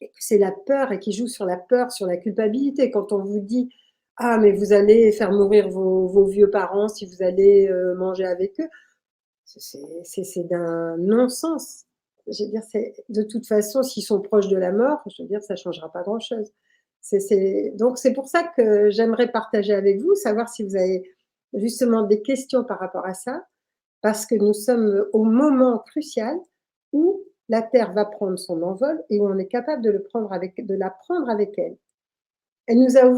Et que c'est la peur et qui joue sur la peur, sur la culpabilité. Quand on vous dit ah mais vous allez faire mourir vos vieux parents si vous allez manger avec eux, c'est d'un non-sens. Je veux dire, de toute façon, s'ils sont proches de la mort, je veux dire, ça ne changera pas grand-chose. Donc c'est pour ça que j'aimerais partager avec vous, savoir si vous avez justement des questions par rapport à ça, parce que nous sommes au moment crucial où la Terre va prendre son envol et où on est capable de la prendre avec elle. Elle nous a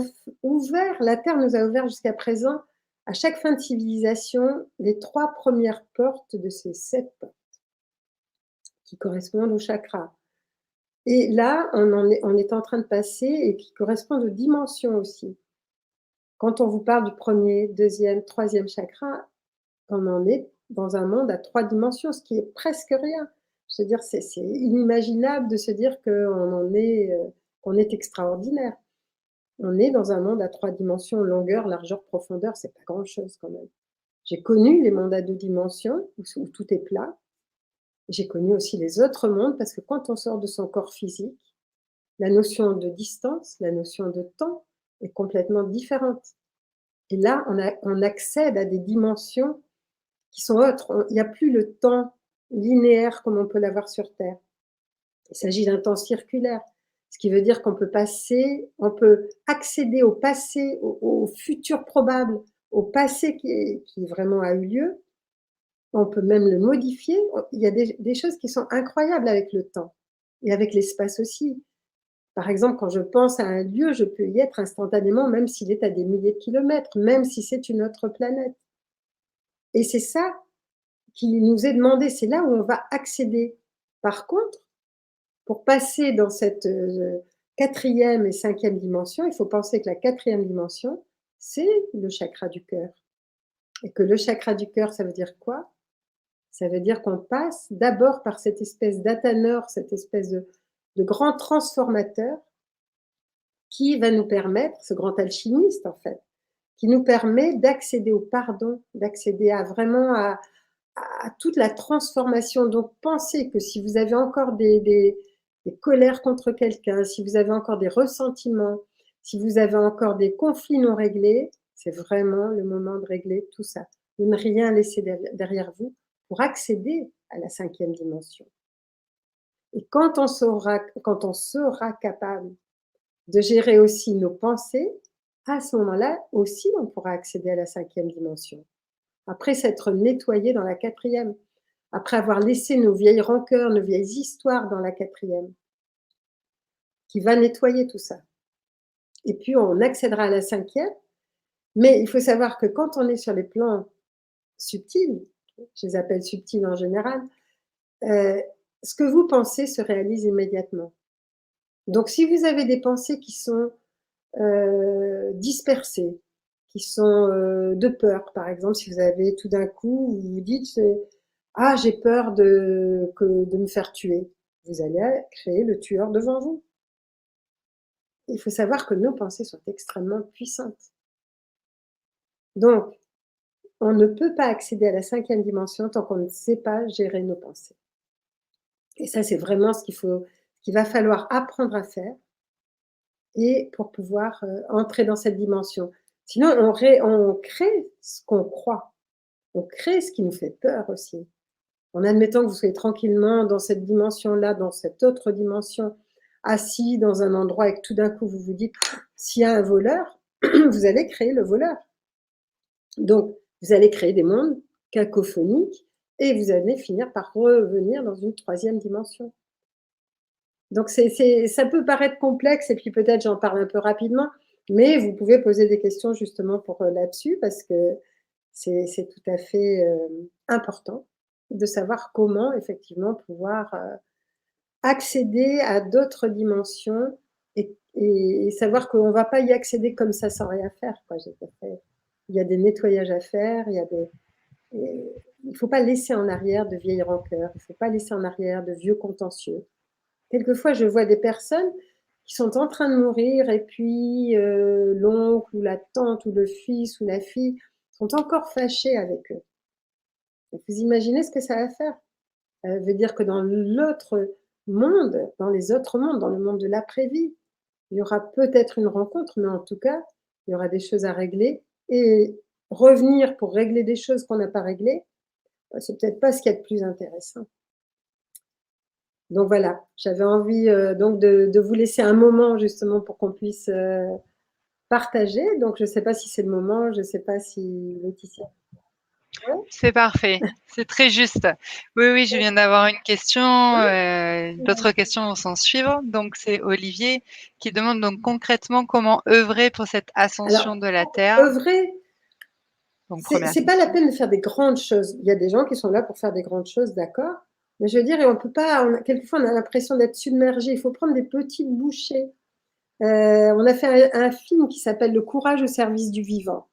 ouvert, la Terre nous a ouvert jusqu'à présent, à chaque fin de civilisation, les 3 premières portes de ces 7 portes qui correspondent aux chakras. Et là, on est en train de passer et qui correspondent aux dimensions aussi. Quand on vous parle du premier, deuxième, troisième chakra, on en est dans un monde à 3 dimensions, ce qui est presque rien. Je veux dire, c'est inimaginable de se dire qu'on est extraordinaire. On est dans un monde à 3 dimensions, longueur, largeur, profondeur, c'est pas grand-chose quand même. J'ai connu les mondes à 2 dimensions où tout est plat. J'ai connu aussi les autres mondes parce que quand on sort de son corps physique, la notion de distance, la notion de temps est complètement différente. Et là, on accède à des dimensions qui sont autres. Il n'y a plus le temps linéaire comme on peut l'avoir sur Terre. Il s'agit d'un temps circulaire, ce qui veut dire on peut accéder au passé, au futur probable, au passé qui vraiment a eu lieu. On peut même le modifier. Il y a des choses qui sont incroyables avec le temps et avec l'espace aussi. Par exemple, quand je pense à un lieu, je peux y être instantanément, même s'il est à des milliers de kilomètres, même si c'est une autre planète. Et c'est ça qui nous est demandé, c'est là où on va accéder. Par contre, pour passer dans cette 4e et 5e dimension, il faut penser que la 4e dimension, c'est le chakra du cœur. Et que le chakra du cœur, ça veut dire quoi? Ça veut dire qu'on passe d'abord par cette espèce d'athanor, cette espèce de grand transformateur qui va nous permettre, ce grand alchimiste en fait, qui nous permet d'accéder au pardon, d'accéder à vraiment à toute la transformation. Donc pensez que si vous avez encore des colères contre quelqu'un, si vous avez encore des ressentiments, si vous avez encore des conflits non réglés, c'est vraiment le moment de régler tout ça. De ne rien laisser derrière vous pour accéder à la 5e dimension. Et quand on sera capable de gérer aussi nos pensées, à ce moment-là aussi, on pourra accéder à la 5e dimension. Après s'être nettoyé dans la 4e, après avoir laissé nos vieilles rancœurs, nos vieilles histoires dans la 4e, qui va nettoyer tout ça. Et puis on accédera à la 5e, mais il faut savoir que quand on est sur les plans subtils, je les appelle subtils en général, ce que vous pensez se réalise immédiatement. Donc si vous avez des pensées qui sont dispersées, qui sont de peur, par exemple, si vous avez tout d'un coup, vous vous dites ah, j'ai peur de me faire tuer, vous allez créer le tueur devant vous. Il faut savoir que nos pensées sont extrêmement puissantes. Donc, on ne peut pas accéder à la 5e dimension tant qu'on ne sait pas gérer nos pensées. Et ça, c'est vraiment ce qu'il va falloir apprendre à faire et pour pouvoir entrer dans cette dimension. Sinon, on crée ce qu'on croit. On crée ce qui nous fait peur aussi. En admettant que vous soyez tranquillement dans cette dimension-là, dans cette autre dimension, assis dans un endroit et que tout d'un coup vous vous dites s'il y a un voleur, vous allez créer le voleur. Donc, vous allez créer des mondes cacophoniques et vous allez finir par revenir dans une 3e dimension. Donc, ça peut paraître complexe et puis peut-être j'en parle un peu rapidement, mais vous pouvez poser des questions justement pour là-dessus parce que c'est tout à fait important de savoir comment effectivement pouvoir accéder à d'autres dimensions et savoir qu'on ne va pas y accéder comme ça sans rien faire, quoi. Il y a des nettoyages à faire, il ne faut pas laisser en arrière de vieilles rancœurs, il ne faut pas laisser en arrière de vieux contentieux. Quelquefois, je vois des personnes qui sont en train de mourir et puis l'oncle ou la tante ou le fils ou la fille sont encore fâchés avec eux. Donc, vous imaginez ce que ça va faire? Ça veut dire que dans l'autre monde, dans les autres mondes, dans le monde de l'après-vie, il y aura peut-être une rencontre, mais en tout cas, il y aura des choses à régler. Et revenir pour régler des choses qu'on n'a pas réglées, c'est peut-être pas ce qu'il y a de plus intéressant. Donc voilà, j'avais envie donc de vous laisser un moment justement pour qu'on puisse partager. Donc je ne sais pas si c'est le moment, je ne sais pas si Laetitia. Ouais. C'est parfait, c'est très juste. Oui, oui, je viens d'avoir une question, d'autres questions vont s'en suivre. Donc c'est Olivier qui demande donc concrètement comment œuvrer pour cette ascension Alors, de la Terre? œuvrer, Donc première c'est pas la question. peine de faire des grandes choses. Il y a des gens qui sont là pour faire des grandes choses, d'accord. Mais je veux dire, on peut pas. Quelquefois, on a l'impression d'être submergé. Il faut prendre des petites bouchées. On a fait un film qui s'appelle Le courage au service du vivant,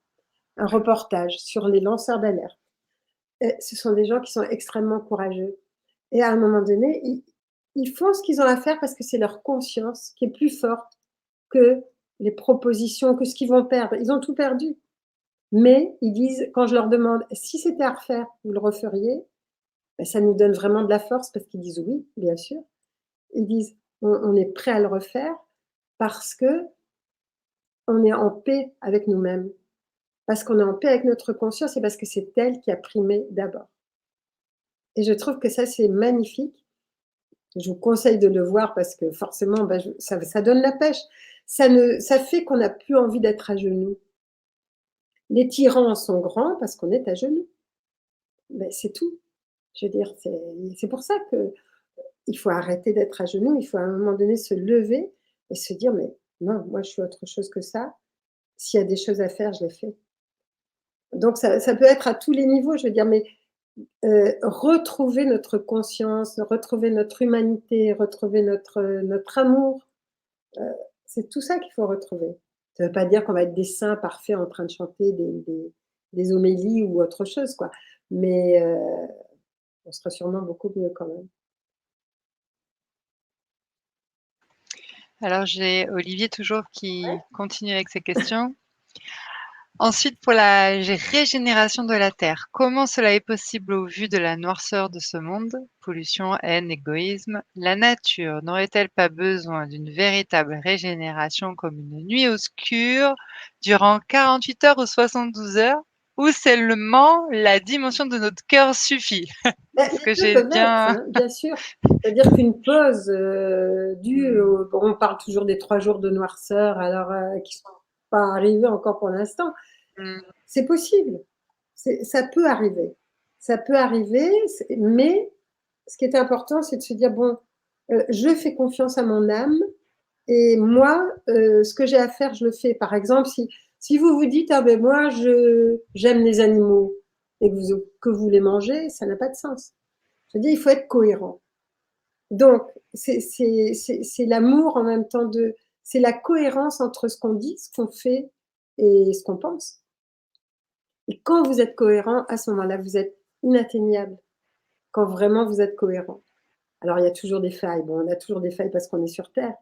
un reportage sur les lanceurs d'alerte. Ce sont des gens qui sont extrêmement courageux. Et à un moment donné, ils font ce qu'ils ont à faire parce que c'est leur conscience qui est plus forte que les propositions, que ce qu'ils vont perdre. Ils ont tout perdu. Mais ils disent, quand je leur demande si c'était à refaire, vous le referiez, ben, ça nous donne vraiment de la force parce qu'ils disent oui, bien sûr. Ils disent on est prêt à le refaire parce que on est en paix avec nous-mêmes, parce qu'on est en paix avec notre conscience et parce que c'est elle qui a primé d'abord. Et je trouve que ça, c'est magnifique. Je vous conseille de le voir parce que forcément, ben, ça donne la pêche. Ça fait qu'on n'a plus envie d'être à genoux. Les tyrans sont grands parce qu'on est à genoux. Ben, c'est tout. Je veux dire, c'est pour ça qu'il faut arrêter d'être à genoux. Il faut à un moment donné se lever et se dire, mais non, moi je suis autre chose que ça. S'il y a des choses à faire, je les fais. Donc ça peut être à tous les niveaux, je veux dire, mais retrouver notre conscience, retrouver notre humanité, retrouver notre amour, c'est tout ça qu'il faut retrouver. Ça ne veut pas dire qu'on va être des saints parfaits en train de chanter des homélies ou autre chose, quoi. Mais on sera sûrement beaucoup mieux quand même. Alors j'ai Olivier toujours qui continue avec ses questions. Ensuite, pour la régénération de la Terre, comment cela est possible au vu de la noirceur de ce monde? Pollution, haine, égoïsme. La nature n'aurait-elle pas besoin d'une véritable régénération comme une nuit obscure durant 48 heures ou 72 heures? ou seulement la dimension de notre cœur suffit? Bah, Est-ce les que 2 j'ai peuvent être, bien hein, bien sûr. C'est-à-dire qu'une pause, due mmh, au bon, on parle toujours des 3 jours de noirceur, alors, qui sont pas arrivés encore pour l'instant. mmh, C'est possible, ça peut arriver. Ça peut arriver, mais ce qui est important, c'est de se dire: «Bon, je fais confiance à mon âme et moi, ce que j'ai à faire, je le fais». Par exemple, si vous vous dites: «Ah ben moi j'aime les animaux» et que vous les mangez, ça n'a pas de sens. Je veux dire, il faut être cohérent. Donc, c'est l'amour en même temps c'est la cohérence entre ce qu'on dit, ce qu'on fait et ce qu'on pense. Et quand vous êtes cohérent, à ce moment-là, vous êtes inatteignable. Quand vraiment vous êtes cohérent. Alors, il y a toujours des failles. Bon, on a toujours des failles parce qu'on est sur Terre.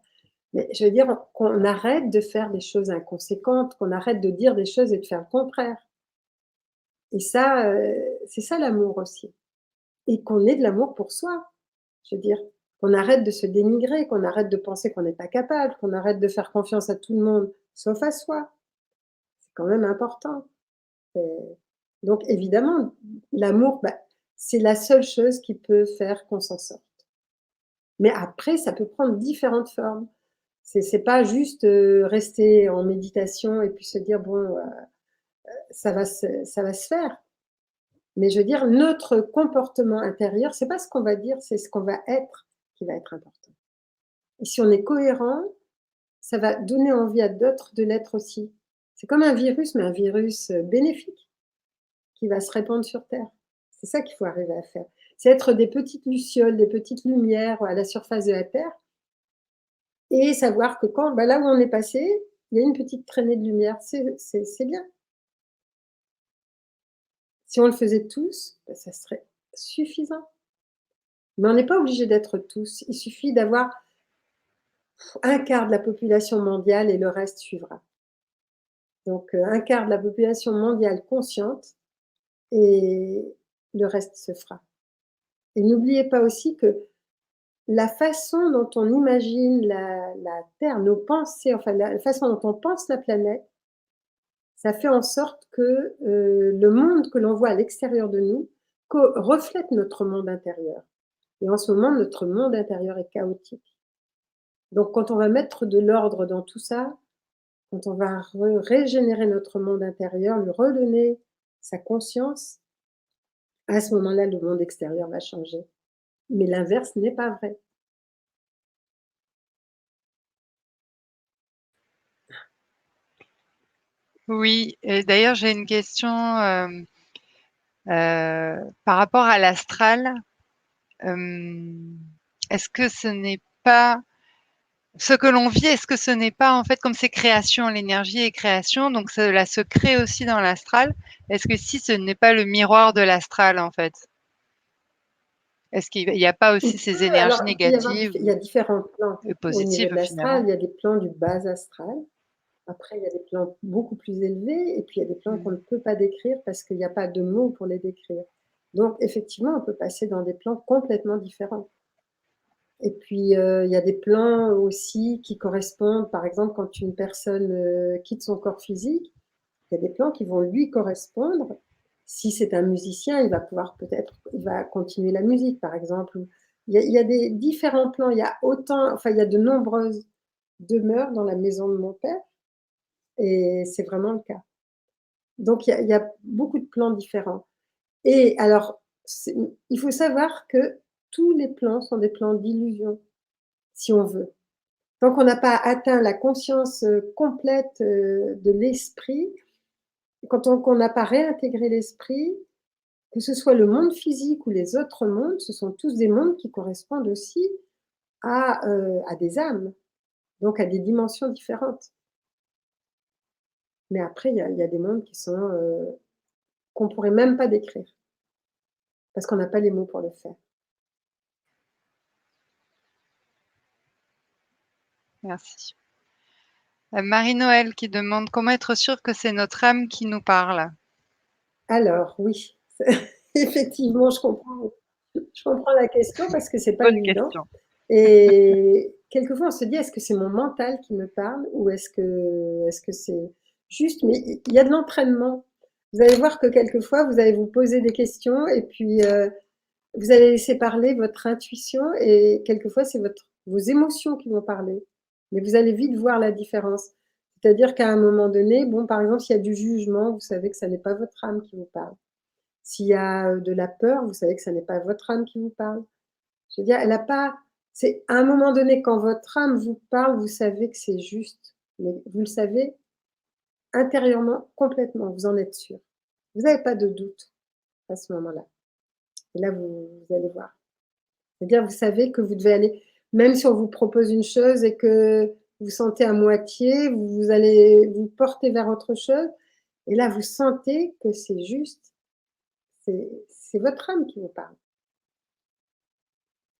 Mais je veux dire qu'on arrête de faire des choses inconséquentes, qu'on arrête de dire des choses et de faire le contraire. Et ça, c'est ça l'amour aussi. Et qu'on ait de l'amour pour soi. Je veux dire, qu'on arrête de se dénigrer, qu'on arrête de penser qu'on n'est pas capable, qu'on arrête de faire confiance à tout le monde, sauf à soi. C'est quand même important. Donc évidemment, l'amour, bah, c'est la seule chose qui peut faire qu'on s'en sorte. Mais après, ça peut prendre différentes formes. C'est pas juste, rester en méditation et puis se dire: «Bon, ça va se faire». Mais je veux dire, notre comportement intérieur, c'est pas ce qu'on va dire, c'est ce qu'on va être qui va être important. Et si on est cohérent, ça va donner envie à d'autres de l'être aussi. C'est comme un virus, mais un virus, bénéfique qui va se répandre sur terre. C'est ça qu'il faut arriver à faire. C'est être des petites lucioles, des petites lumières à la surface de la terre et savoir que quand bah, là où on est passé, il y a une petite traînée de lumière. C'est bien. Si on le faisait tous, bah, ça serait suffisant. Mais on n'est pas obligé d'être tous. Il suffit d'avoir un quart de la population mondiale et le reste suivra. Donc, un quart de la population mondiale consciente et le reste se fera. Et n'oubliez pas aussi que la façon dont on imagine la Terre, nos pensées, enfin la façon dont on pense la planète, ça fait en sorte que, le monde que l'on voit à l'extérieur de nous reflète notre monde intérieur. Et en ce moment, notre monde intérieur est chaotique. Donc quand on va mettre de l'ordre dans tout ça, quand on va régénérer notre monde intérieur, lui redonner sa conscience, à ce moment-là, le monde extérieur va changer. Mais l'inverse n'est pas vrai. oui et d'ailleurs j'ai une question, par rapport à l'astral, hem, est-ce que ce n'est pas ce que l'on vit, est-ce que ce n'est pas en fait comme c'est création, l'énergie est création, donc cela se crée aussi dans l'astral. Est-ce que si ce n'est pas le miroir de l'astral en fait? Est-ce qu'il y a pas aussi Il ces peut alors énergies il peut y avoir négatives il y a différents plans et au niveau positives de l'astral. finalement? Il y a des plans du bas astral. Après, il y a des plans beaucoup plus élevés et puis il y a des plans qu'on Mmh. ne peut pas décrire parce qu'il n'y a pas de mots pour les décrire. Donc effectivement, on peut passer dans des plans complètement différents. Et puis, il y a des plans aussi qui correspondent, par exemple, quand une personne, quitte son corps physique, il y a des plans qui vont lui correspondre. Si c'est un musicien, il va continuer la musique, par exemple. Il y a des différents plans. Il y a de nombreuses demeures dans la maison de mon père et c'est vraiment le cas. Donc il y a beaucoup de plans différents et alors, il faut savoir que tous les plans sont des plans d'illusion, si on veut. Tant qu'on n'a pas atteint la conscience, complète, de l'esprit, qu'on n'a pas réintégré l'esprit, que ce soit le monde physique ou les autres mondes, ce sont tous des mondes qui correspondent aussi à des âmes, donc à des dimensions différentes. Mais après, il y a des mondes qui sont, qu'on pourrait même pas décrire, parce qu'on n'a pas les mots pour le faire. Merci. Marie-Noël qui demande: «Comment être sûr que c'est notre âme qui nous parle?» Alors oui, effectivement, je comprends la question parce que c'est pas Bonne évident question. et quelquefois on se dit: «Est-ce que c'est mon mental qui me parle ou est-ce que c'est juste?» mais il y a de l'entraînement. Vous allez voir que quelquefois, vous allez vous poser des questions et puis vous allez laisser parler votre intuition et quelquefois, c'est vos émotions qui vont parler. Mais vous allez vite voir la différence. C'est-à-dire qu'à un moment donné, bon, par exemple, s'il y a du jugement, vous savez que ça n'est pas votre âme qui vous parle. S'il y a de la peur, vous savez que ça n'est pas votre âme qui vous parle. Je veux dire, elle n'a pas. C'est à un moment donné, quand votre âme vous parle, vous savez que c'est juste. Mais vous le savez intérieurement, complètement, vous en êtes sûr. Vous n'avez pas de doute à ce moment-là. Et là, vous allez voir. C'est-à-dire, vous savez que vous devez aller, même si on vous propose une chose et que vous sentez à moitié, vous allez vous porter vers autre chose. Et là, vous sentez que c'est juste. C'est votre âme qui vous parle.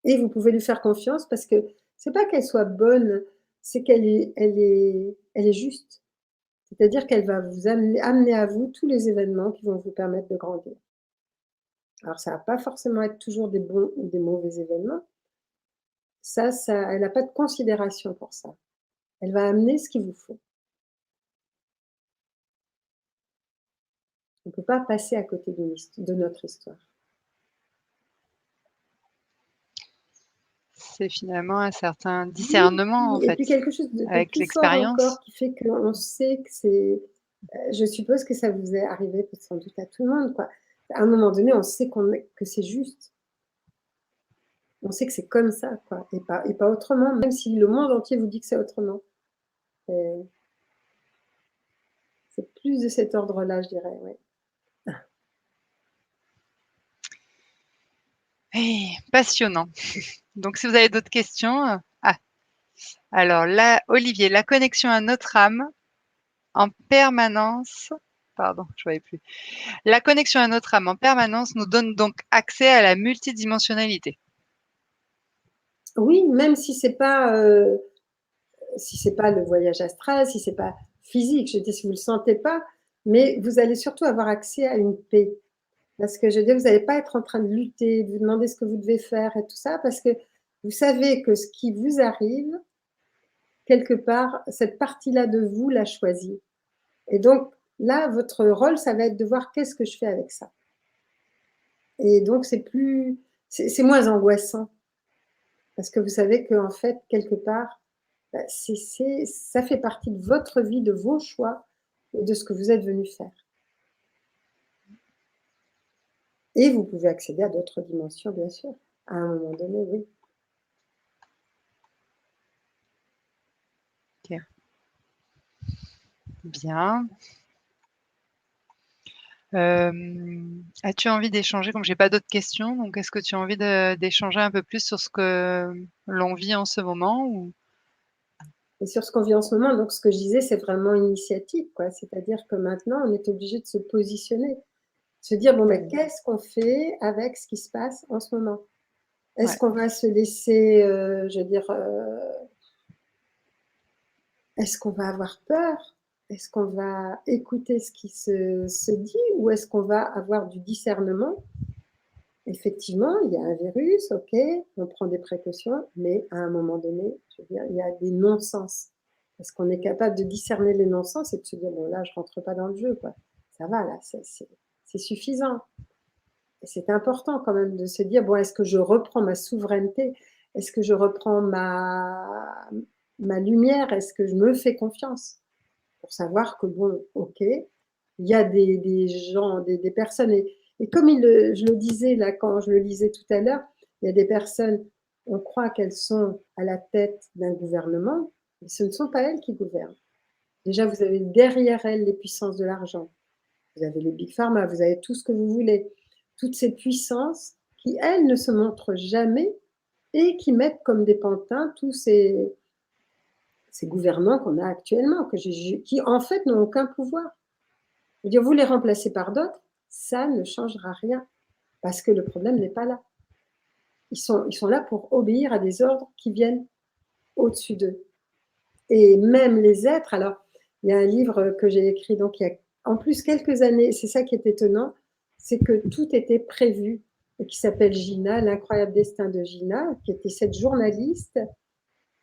Et vous pouvez lui faire confiance parce que c'est pas qu'elle soit bonne, c'est elle est juste. C'est-à-dire qu'elle va vous amener à vous tous les événements qui vont vous permettre de grandir. Alors, ça va pas forcément être toujours des bons ou des mauvais événements. Ça, elle n'a pas de considération pour ça. Elle va amener ce qu'il vous faut. On ne peut pas passer à côté de notre histoire. C'est finalement un certain discernement, en Oui, et fait, puis quelque chose de avec plus fort l'expérience. encore qui fait qu'on sait que c'est. Je suppose que ça vous est arrivé sans doute à tout le monde, quoi. À un moment donné, on sait que c'est juste. On sait que c'est comme ça, quoi, et pas autrement, même si le monde entier vous dit que c'est autrement. C'est plus de cet ordre-là, je dirais, ouais. Passionnant. Donc si vous avez d'autres questions, alors là, Olivier, la connexion à notre âme en permanence pardon, je voyais plus. La connexion à notre âme en permanence nous donne donc accès à la multidimensionnalité. Oui, même si c'est pas, le voyage astral, si c'est pas physique, je dis si vous le sentez pas, mais vous allez surtout avoir accès à une paix. Parce que je veux dire, vous n'allez pas être en train de lutter, de vous demander ce que vous devez faire et tout ça, parce que vous savez que ce qui vous arrive, quelque part, cette partie-là de vous l'a choisi. Et donc, là, votre rôle, ça va être de voir qu'est-ce que je fais avec ça. Et donc, c'est moins angoissant. Parce que vous savez qu'en fait, quelque part, ça fait partie de votre vie, de vos choix et de ce que vous êtes venu faire. Et vous pouvez accéder à d'autres dimensions, bien sûr, à un moment donné, oui. Ok. Bien. As-tu envie d'échanger, comme j'ai pas d'autres questions, donc est-ce que tu as envie d'échanger un peu plus sur ce que l'on vit en ce moment ou? Et sur ce qu'on vit en ce moment, donc ce que je disais, c'est vraiment initiatique, quoi. C'est-à-dire que maintenant, on est obligé de se positionner, se dire, bon, mais qu'est-ce qu'on fait avec ce qui se passe en ce moment? Est-ce Ouais. qu'on va se laisser, je veux dire, est-ce qu'on va avoir peur? Est-ce qu'on va écouter ce qui se dit ou est-ce qu'on va avoir du discernement? Effectivement, il y a un virus, OK, on prend des précautions, mais à un moment donné, je veux dire, il y a des non-sens. Est-ce qu'on est capable de discerner les non-sens et de se dire: «Bon là, je rentre pas dans le jeu, quoi. Ça va là, c'est suffisant». Et c'est important quand même de se dire: «Bon, est-ce que je reprends ma souveraineté? Est-ce que je reprends ma lumière? Est-ce que je me fais confiance?» Pour savoir que bon, OK, il y a des gens, des personnes et comme je le disais là quand je le lisais tout à l'heure, il y a des personnes, on croit qu'elles sont à la tête d'un gouvernement, mais ce ne sont pas elles qui gouvernent. Déjà, vous avez derrière elles les puissances de l'argent. Vous avez les big pharma, vous avez tout ce que vous voulez. Toutes ces puissances qui, elles, ne se montrent jamais et qui mettent comme des pantins tous ces gouvernants qu'on a actuellement, qui en fait n'ont aucun pouvoir. Je veux dire, vous les remplacez par d'autres, ça ne changera rien, parce que le problème n'est pas là. Ils sont là pour obéir à des ordres qui viennent au-dessus d'eux. Et même les êtres, alors, il y a un livre que j'ai écrit, donc il y a en plus quelques années, c'est ça qui est étonnant, c'est que tout était prévu, et qui s'appelle Gina, l'incroyable destin de Gina, qui était cette journaliste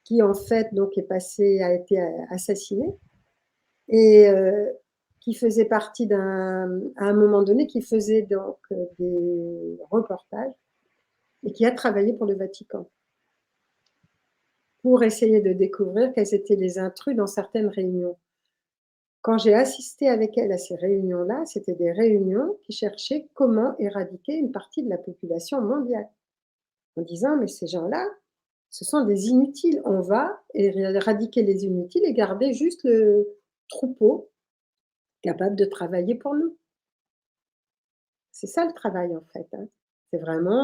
qui en fait donc a été assassinée et qui faisait partie à un moment donné, qui faisait donc des reportages et qui a travaillé pour le Vatican pour essayer de découvrir quels étaient les intrus dans certaines réunions. Quand j'ai assisté avec elle à ces réunions-là, c'était des réunions qui cherchaient comment éradiquer une partie de la population mondiale. En disant, mais ces gens-là, ce sont des inutiles. On va éradiquer les inutiles et garder juste le troupeau capable de travailler pour nous. C'est ça le travail en fait, hein. C'est vraiment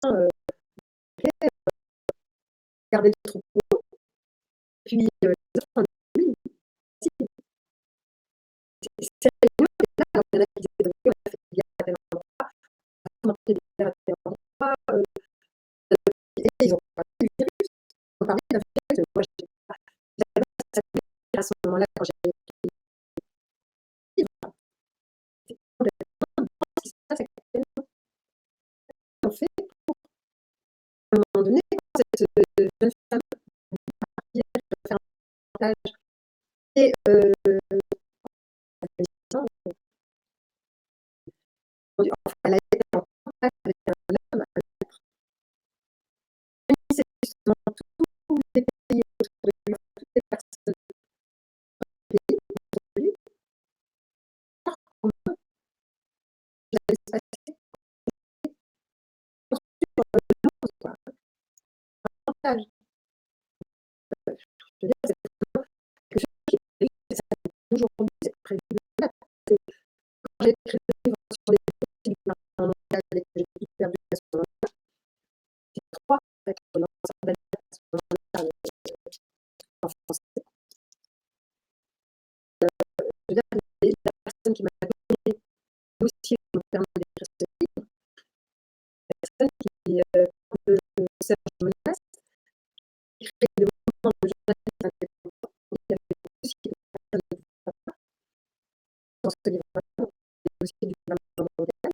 OK, garder le troupeau, puis, les autres en oui, si, ces réunions étaient là, alors il y en a qui disaient: «Oui, on a fait des guerres à tel endroit, on a commencé des guerres à tel endroit», et ils ont parlé du virus. Ils ont parlé d'un virus, moi j'avais pas ça à ce moment-là quand j'ai écrit le livre. C'est complètement ce qui se passe actuellement. En fait, à un moment donné, quand cette, jeune femme qui fait un reportage et enfin, elle a été en contact avec un homme, c'est justement tous les pays autour de lui, toutes les personnes du pays autour de lui, comment j'allais se passer pour suivre le monde, quoi. Un reportage. Je veux dire, c'est vraiment quelque chose qui est prévu, ça aujourd'hui, c'est prévu là. Quand j'ai écrit le livre sur les politiques du gouvernement mondial et que j'ai tout perdu à ce moment-là, j'ai 3 en fait, lanceurs d'alerte à ce moment-là, en français. Je veux dire, la personne qui m'a donné le dossier qui me permet d'écrire ce livre, la personne qui, Serge Menace, qui crée le mouvement de journalistes indépendants, il y avait le dossier de personne ne voit pas dans ce livre-là, le dossier du gouvernement mondial.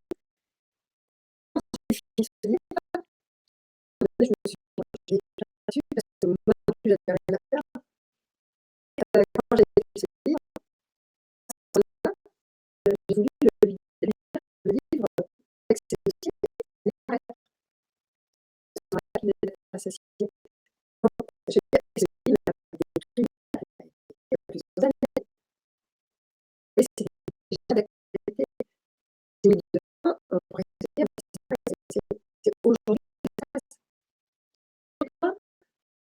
Quand j'ai fini ce livre, je me suis penchée là-dessus parce que moi non plus, j'avais rien à faire. Quand j'ai écrit ce livre, j'ai voulu le livre avec ces dossiers, mais arrête, il est assassiné. J'ai écrit ce livre écrit il y a plusieurs années. Et c'est déjà d'actualité. Mais demain, on pourrait se dire, c'est aujourd'hui que ça se passe. Demain,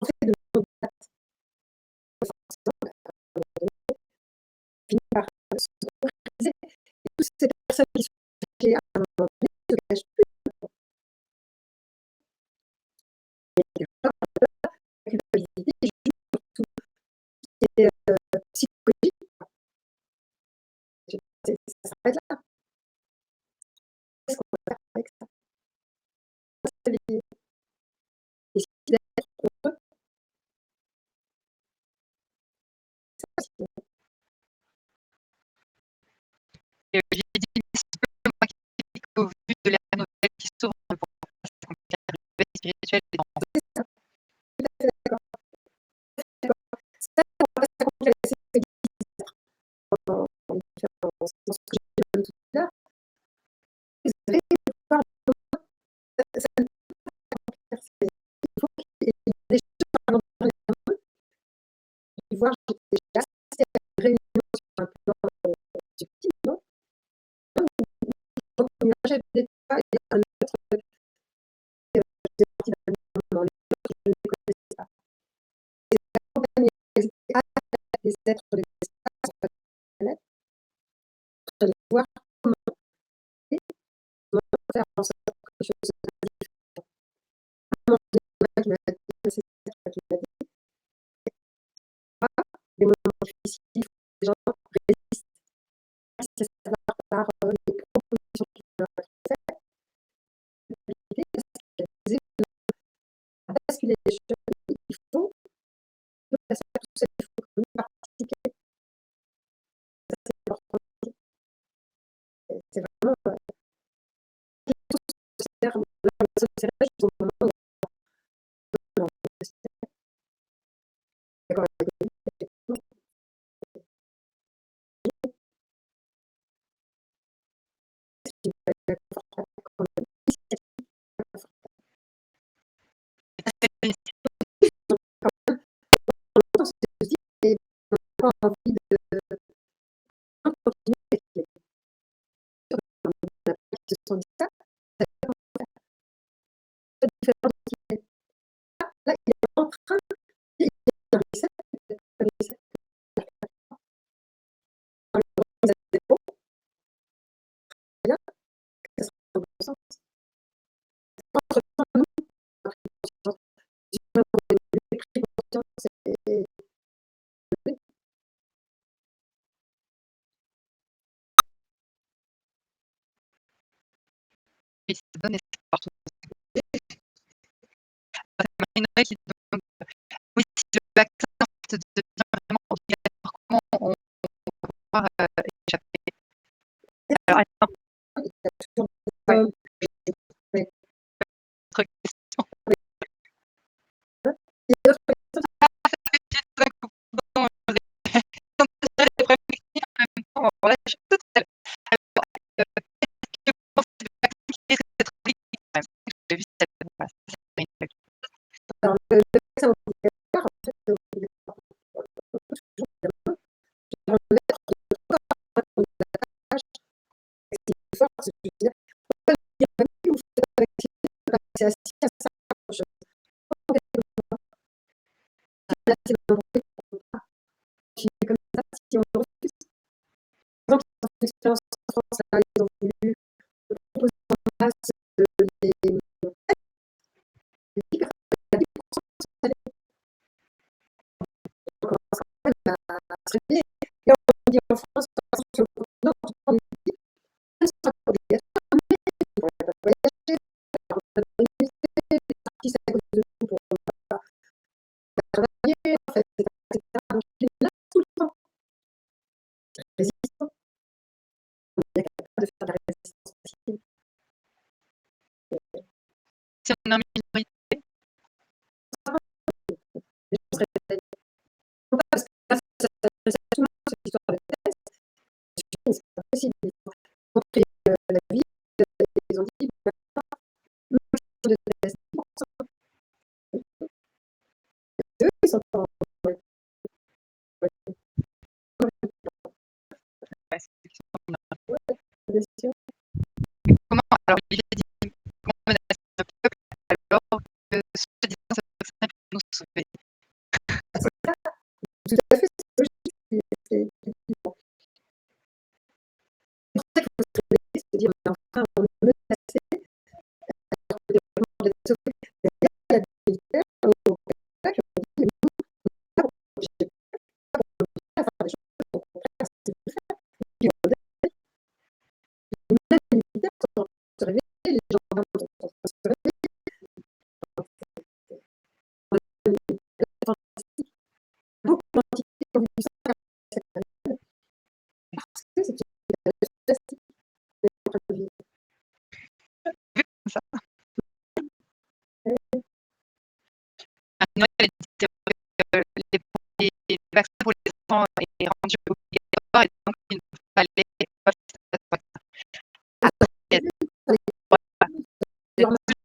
on fait de longues dates. Forcément, à un moment donné, finit par se concrétiser. Et toutes ces personnes qui sont cachées à un moment donné ne se cachent plus. Et la culpabilité joue sur tout ce qui est psychologique. Ça s'arrête là. Qu'est-ce qu'on va faire avec ça? Et si d'être heureux, c'est possible. Et j'ai dit au vu de l'ère nouvelle qui s'ouvre pour la spirituelle et dans C'est ça, tout à fait d'accord. Ça, on va pas s'accomplir, c'est en différents dans ce que j'ai dit tout à l'heure. Vous savez, pouvoir ça ne peut pas s'accomplir. Il faut qu'il y ait des choses à l'intérieur de nous. Et voir, j'étais déjà assistée à une réunion sur un plan subtil, non? Donc, on imagine des fois, il y a un autre faisait partie d'un mouvement, les autres, je ne les connaissais pas. Et accompagner des êtres de l'espace sur la planète, de voir comment et comment faire en sorte que les choses soient différentes. À un moment donné, qui m'a dit, c'est ça qui m'a dit, les moments difficiles, il faut que les gens résistent. C'est savoir par les propositions qui leur être faites, parce qu'elles aident à basculer les choses, il faut passer à tout ça, il faut que nous participer. Ça, c'est important. C'est vraiment tout ce terme, là, c'est vrai, au moment où on est d'accord avec lui, effectivement, c'est une on se dit et on a pas envie de continuer avec les qui se sont dit ça, ça fait différent de qui est. Là, il est en train, il est dans les cercles, dans les cercles, dans les zéros, là, ça sera dans le bon sens. Entre Oui, ça donne espoir tout Marine qui demande oui, si le vaccin en fait devient vraiment obligatoire, comment on va pouvoir, échapper? Alors attends, ouais, autre question. Tout d'un coup, pardon, les prévenir en même temps, voilà, je suis toute seule. Alors, que penses-tu du vaccin qui risque d'être obligatoire? J'ai vu cette voilà, ça c'est une blague. Alors le vaccin obligatoire, en fait, obligatoire, c'est assez simple. Comme ça, si on refuse, par exemple, dans l'expérience en France, là, ils ont voulu proposer en masse des à se réveiller. Et on dit en France, par exemple, non, ne sera pas obligatoire, mais on ne pourrait pas voyager, on ne pourrait pas visiter, les artistes à cause de vous pour pas travailler, en fait, etc. Donc, il est là tout le temps, résistant. On est capable de faire de la résistance passive. Si on est en minorité, Les gens se réveillent. Non pas parce que là, ça s'adresse à tout le monde, cette histoire de test, c'est pas possible. Il faut montrer la vie, ils ont dit, maintenant, le de test, eux, ils sont en ouais, c'est effectivement une bien sûr. comment alors Olivier dit: «Comment menacer le peuple alors que soi-disant ce vaccin peut nous sauver?» Ah, c'est ça, tout à fait, c'est logique, c'est effectivement. C'est pour ça qu'il faut se réveiller, se dire, mais enfin, on est menacé, alors que le développement de la société, il y a des militaires au Canada qui ont dit, mais nous, j'ai pas à faire des choses, au contraire, c'est le faire. Puis on même les militaires sont en train de se réveiller, les gendarmes sont en train de se réveiller. Fantastique. Beaucoup d'entités qui ont vu ça cette période, parce que c'est une période fantastique qu'on est en train de vivre. Vu comme ça, Ouais. Noël a dit les vaccins pour les enfants est rendu obligatoire et donc il ne fallait pas faire ce vaccin. Après, il y a Normal.